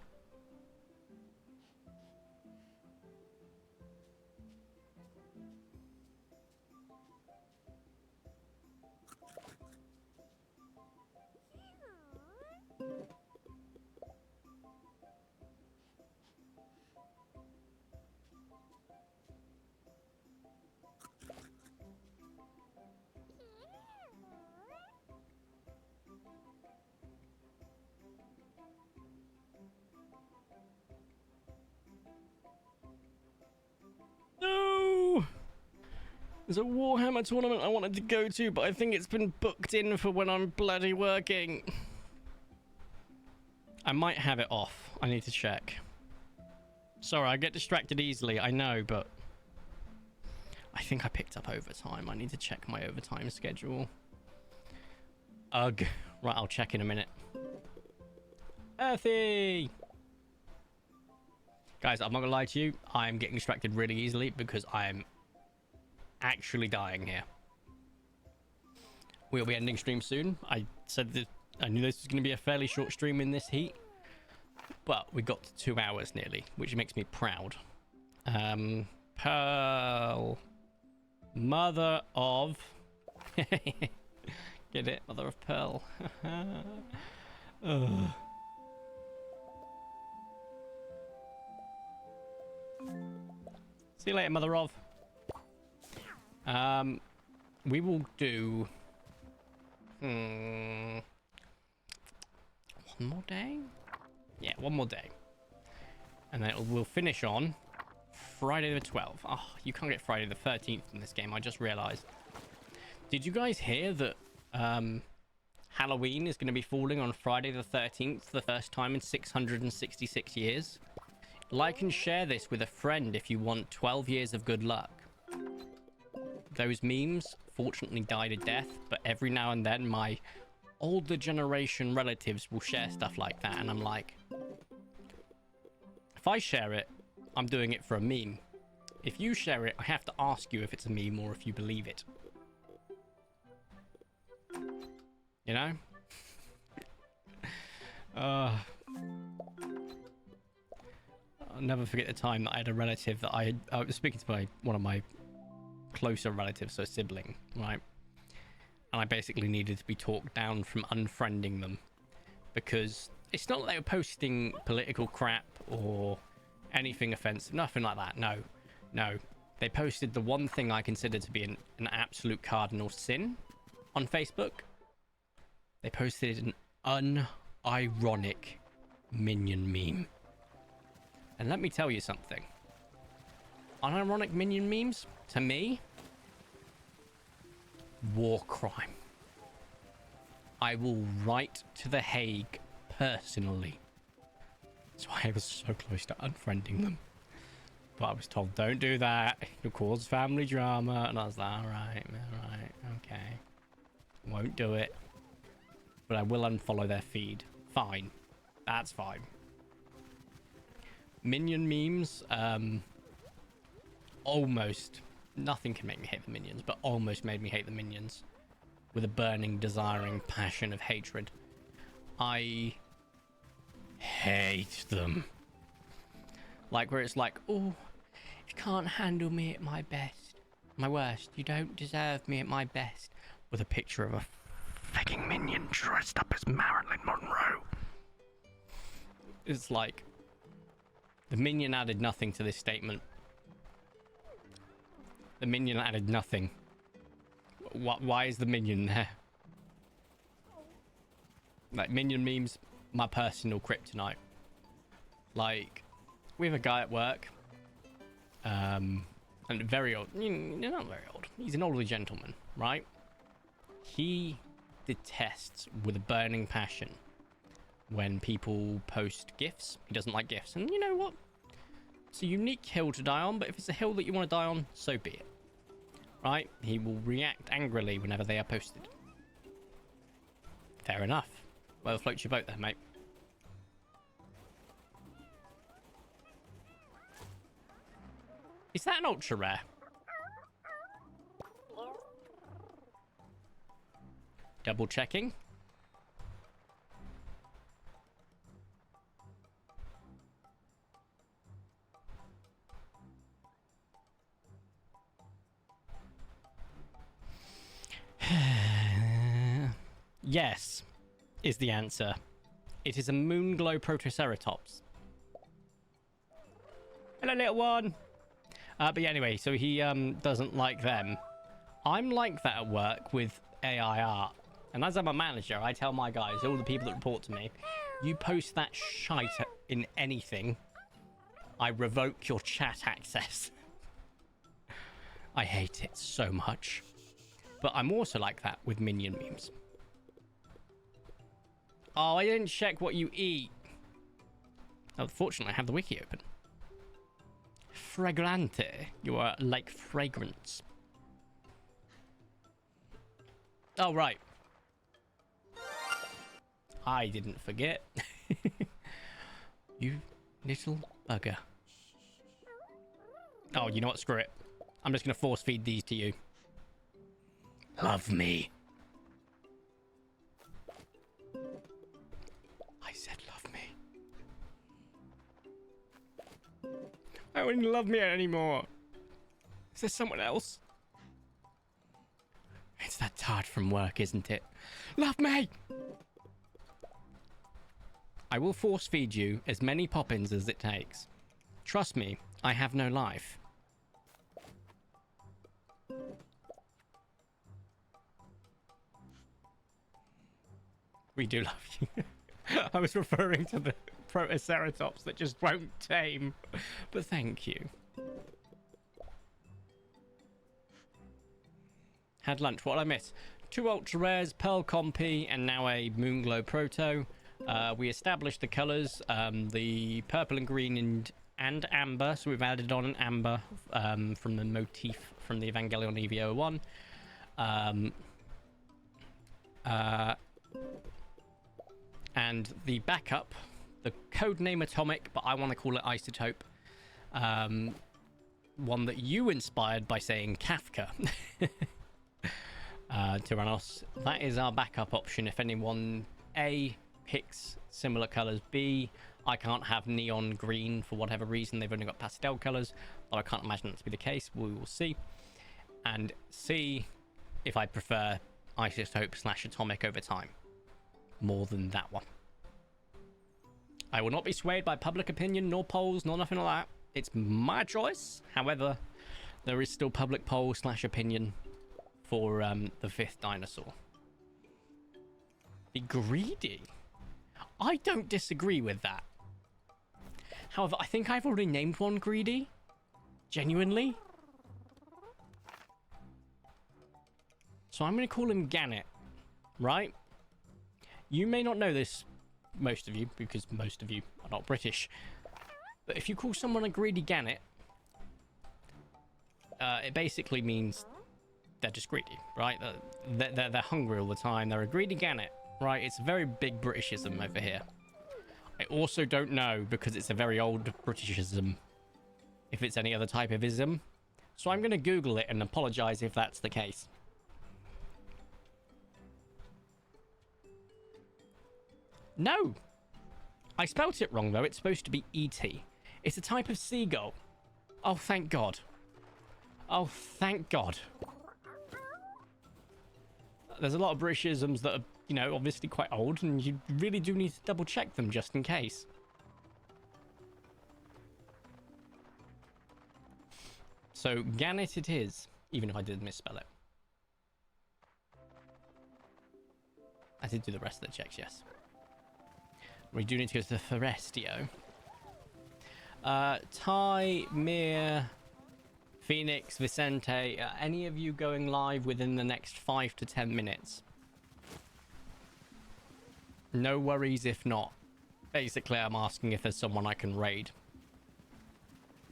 No! There's a Warhammer tournament I wanted to go to, but I think it's been booked in for when I'm bloody working. I might have it off. I need to check. Sorry, I get distracted easily, I know, but I think I picked up overtime. I need to check my overtime schedule. Ugh. Right, I'll check in a minute. Earthy! Guys, I'm not gonna lie to you. I'm getting distracted really easily because I'm actually dying here. We'll be ending stream soon. I said that I knew this was going to be a fairly short stream in this heat, but we got to 2 hours nearly, which makes me proud. Pearl. Mother of... Get it? Mother of Pearl. Ugh. See you later, mother of. We will do... one more day? Yeah, one more day. And then we'll finish on Friday the 12th. Oh, you can't get Friday the 13th in this game, I just realized. Did you guys hear that Halloween is going to be falling on Friday the 13th, the first time in 666 years? Like and share this with a friend if you want 12 years of good luck. Those memes fortunately died a death, but every now and then my older generation relatives will share stuff like that, and I'm like, if I share it, I'm doing it for a meme. If you share it, I have to ask you if it's a meme or if you believe it. You know? I'll never forget the time that I had a relative that I was speaking to one of my closer relatives, so sibling, right? And I basically needed to be talked down from unfriending them because it's not like they were posting political crap or anything offensive, nothing like that. No. They posted the one thing I consider to be an absolute cardinal sin on Facebook. They posted an unironic minion meme. And let me tell you something. Unironic minion memes, to me, war crime. I will write to The Hague personally. So I was so close to unfriending them. But I was told, don't do that. You'll cause family drama. And I was like, all right, okay. Won't do it. But I will unfollow their feed. Fine. That's fine. Minion memes, almost. Nothing can make me hate the minions, but almost made me hate the minions. With a burning, desiring passion of hatred. I hate them. Like, where it's like, oh, you can't handle me at my best. My worst. You don't deserve me at my best. With a picture of a fucking minion dressed up as Marilyn Monroe. It's like, the minion added nothing to this statement. The minion added nothing. Why is the minion there? Like, minion memes, my personal kryptonite. Like, we have a guy at work, and very old, not very old, he's an older gentleman, right? He detests with a burning passion when people post GIFs. He doesn't like GIFs, and you know what? It's a unique hill to die on, but if it's a hill that you want to die on, so be it. Right? He will react angrily whenever they are posted. Fair enough. Well, float your boat there, mate. Is that an ultra rare? Double checking. Yes, is the answer. It is a Moonglow Protoceratops. Hello, little one. But yeah, anyway, so he doesn't like them. I'm like that at work with AI art. And as I'm a manager, I tell my guys, all the people that report to me, you post that shite in anything, I revoke your chat access. I hate it so much. But I'm also like that with minion memes. Oh, I didn't check what you eat. Oh, fortunately, I have the wiki open. Fragrante. You are like fragrance. Oh, right. I didn't forget. You little bugger. Oh, you know what? Screw it. I'm just going to force feed these to you. Love me. I said love me. I wouldn't love me anymore. Is there someone else? It's that tart from work, isn't it? Love me! I will force feed you as many poppins as it takes. Trust me, I have no life. We do love you. I was referring to the Protoceratops that just won't tame. But thank you. Had lunch. What did I miss? 2 ultra rares, Pearl Compy, and now a Moonglow Proto. We established the colours, the purple and green and amber. So we've added on an amber from the motif from the Evangelion EVO 1. And the backup, the codename Atomic, but I want to call it Isotope. One that you inspired by saying Kafka. Tyrannos. That is our backup option if anyone A, picks similar colours. B, I can't have neon green for whatever reason. They've only got pastel colours, but I can't imagine that to be the case. We will see. And C, if I prefer Isotope / Atomic over time. More than that one. I will not be swayed by public opinion, nor polls, nor nothing like that. It's my choice. However, there is still public poll / opinion for the 5th dinosaur. The greedy. I don't disagree with that. However, I think I've already named one greedy. Genuinely. So I'm going to call him Gannet, right? You may not know this, most of you, because most of you are not British. But if you call someone a greedy Gannet, it basically means they're just greedy, right? They're hungry all the time. They're a greedy Gannet, right? It's a very big Britishism over here. I also don't know, because it's a very old Britishism, if it's any other type of ism. So I'm going to Google it and apologize if that's the case. No! I spelt it wrong, though. It's supposed to be E-T. It's a type of seagull. Oh, thank God. Oh, thank God. There's a lot of Britishisms that are, you know, obviously quite old, and you really do need to double check them just in case. So, Gannet it is, even if I did misspell it. I did do the rest of the checks, yes. We do need to go to the Forestio. Ty, Mir, Phoenix, Vicente, any of you going live within the next 5 to 10 minutes? No worries if not. Basically, I'm asking if there's someone I can raid.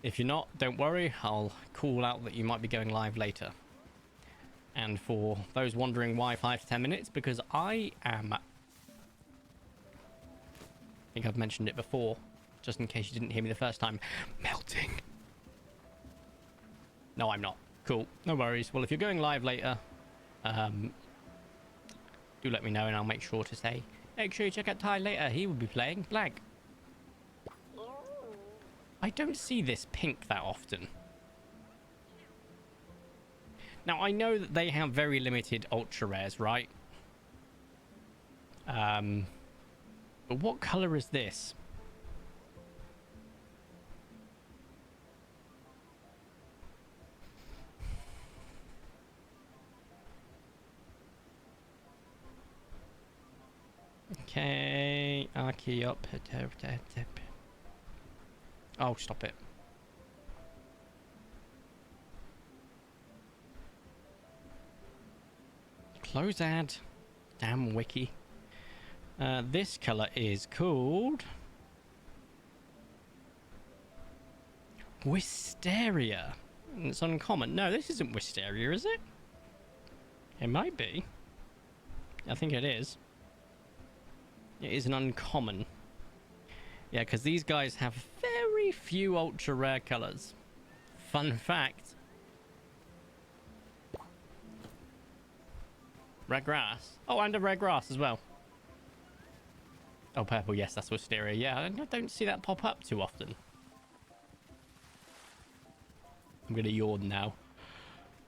If you're not, don't worry. I'll call out that you might be going live later. And for those wondering why 5 to 10 minutes, because I am... I think I've mentioned it before, just in case you didn't hear me the first time. Melting. No, I'm not. Cool. No worries. Well, if you're going live later, do let me know and I'll make sure to say, make sure you check out Ty later. He will be playing Blag. I don't see this pink that often. Now, I know that they have very limited ultra rares, right? But what color is this? Okay, Archaeopteryx. Oh, stop it. Close ad. Damn wiki. This color is called Wisteria. It's uncommon. No, this isn't Wisteria, is it? It might be. I think it is. It is an uncommon. Yeah, because these guys have very few ultra rare colors. Fun fact. Red grass. Oh, and a red grass as well. Oh, purple. Yes, that's Wisteria. Yeah, I don't see that pop up too often. I'm going to yawn now.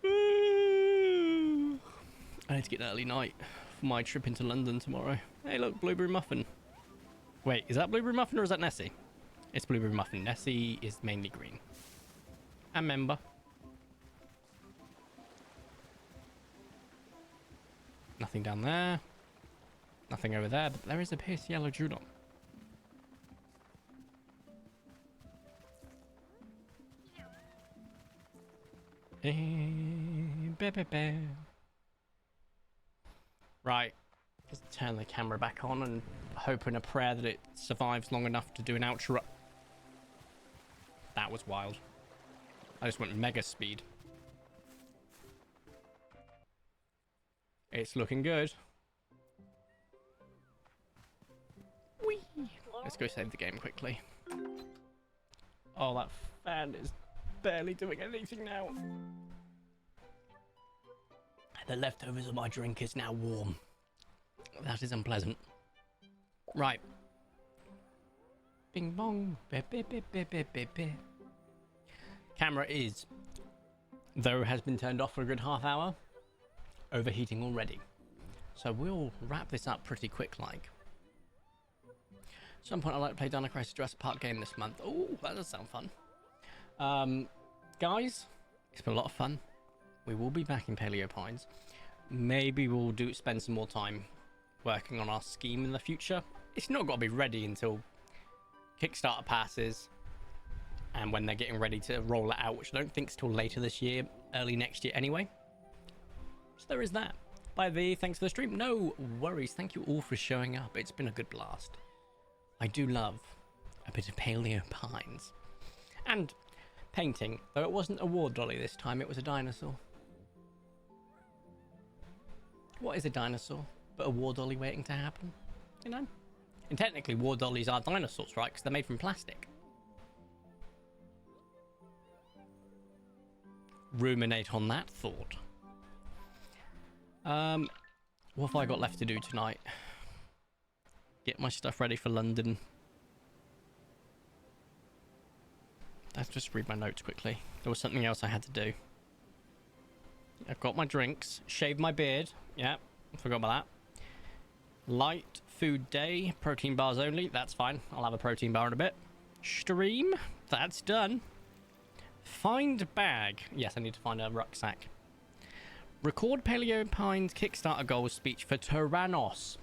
I need to get an early night for my trip into London tomorrow. Hey, look, Blueberry Muffin. Wait, is that Blueberry Muffin or is that Nessie? It's Blueberry Muffin. Nessie is mainly green. And Member. Nothing down there. Nothing over there, but there is a pierced yellow Judon. Right. Just turn the camera back on and hope in a prayer that it survives long enough to do an outro. That was wild. I just went mega speed. It's looking good. Whee! Let's go save the game quickly. Oh, that fan is barely doing anything now. The leftovers of my drink is now warm. That is unpleasant. Right. Bing bong. Beep, beep, beep, beep, beep, beep, beep. Camera is, though has been turned off for a good half hour, overheating already. So we'll wrap this up pretty quick like. At some point I'd like to play Dino Crisis Jurassic Park game this month. Oh, that does sound fun. Guys, it's been a lot of fun. We will be back in Paleopines. Maybe we'll spend some more time working on our scheme in the future. It's not got to be ready until Kickstarter passes and when they're getting ready to roll it out, which I don't think is till later this year, early next year anyway. So there is that. Bye V, thanks for the stream. No worries, thank you all for showing up. It's been a good blast. I do love a bit of Paleopines. And painting, though it wasn't a war dolly this time, it was a dinosaur. What is a dinosaur but a war dolly waiting to happen? You know? And technically war dollies are dinosaurs, right? Because they're made from plastic. Ruminate on that thought. What have I got left to do tonight? Get my stuff ready for London. Let's just read my notes quickly. There was something else I had to do. I've got my drinks. Shave my beard. Yeah, forgot about that. Light food day. Protein bars only. That's fine. I'll have a protein bar in a bit. Stream. That's done. Find bag. Yes, I need to find a rucksack. Record Paleopines Kickstarter goals speech for Tyrannos.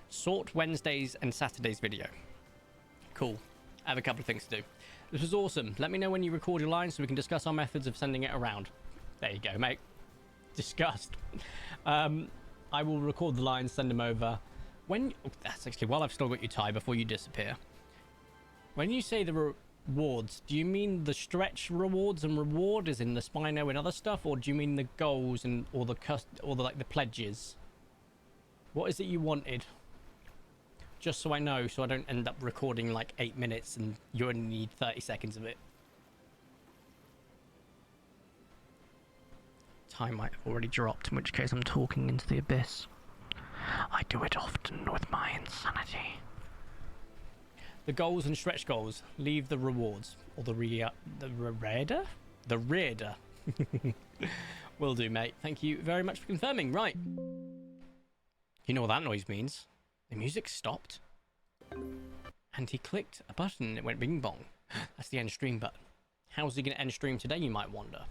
Sort Wednesdays and Saturdays video. Cool. I have a couple of things to do. This was awesome. Let me know when you record your lines so we can discuss our methods of sending it around. There you go, mate. Discussed. I will record the lines, send them over. When... Oh, that's actually while I've still got you tied before you disappear. When you say the rewards, do you mean the stretch rewards and reward as in the Spino and other stuff, or do you mean the goals and or the like the pledges? What is it you wanted? Just so I know, so I don't end up recording like 8 minutes and you only need 30 seconds of it. Time might have already dropped, in which case I'm talking into the abyss. I do it often with my insanity. The goals and stretch goals. Leave the rewards. Or the reader? The reader. Will do, mate. Thank you very much for confirming. Right. You know what that noise means. The music stopped. And he clicked a button and it went bing bong. That's the end stream button. How's he going to end stream today, you might wonder?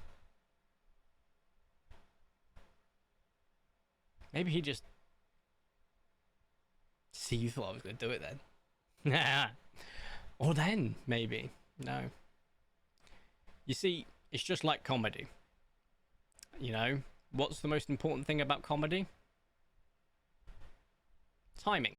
Maybe he just... See, you thought I was going to do it then. Or then, maybe. No. You see, it's just like comedy. You know, what's the most important thing about comedy? Timing.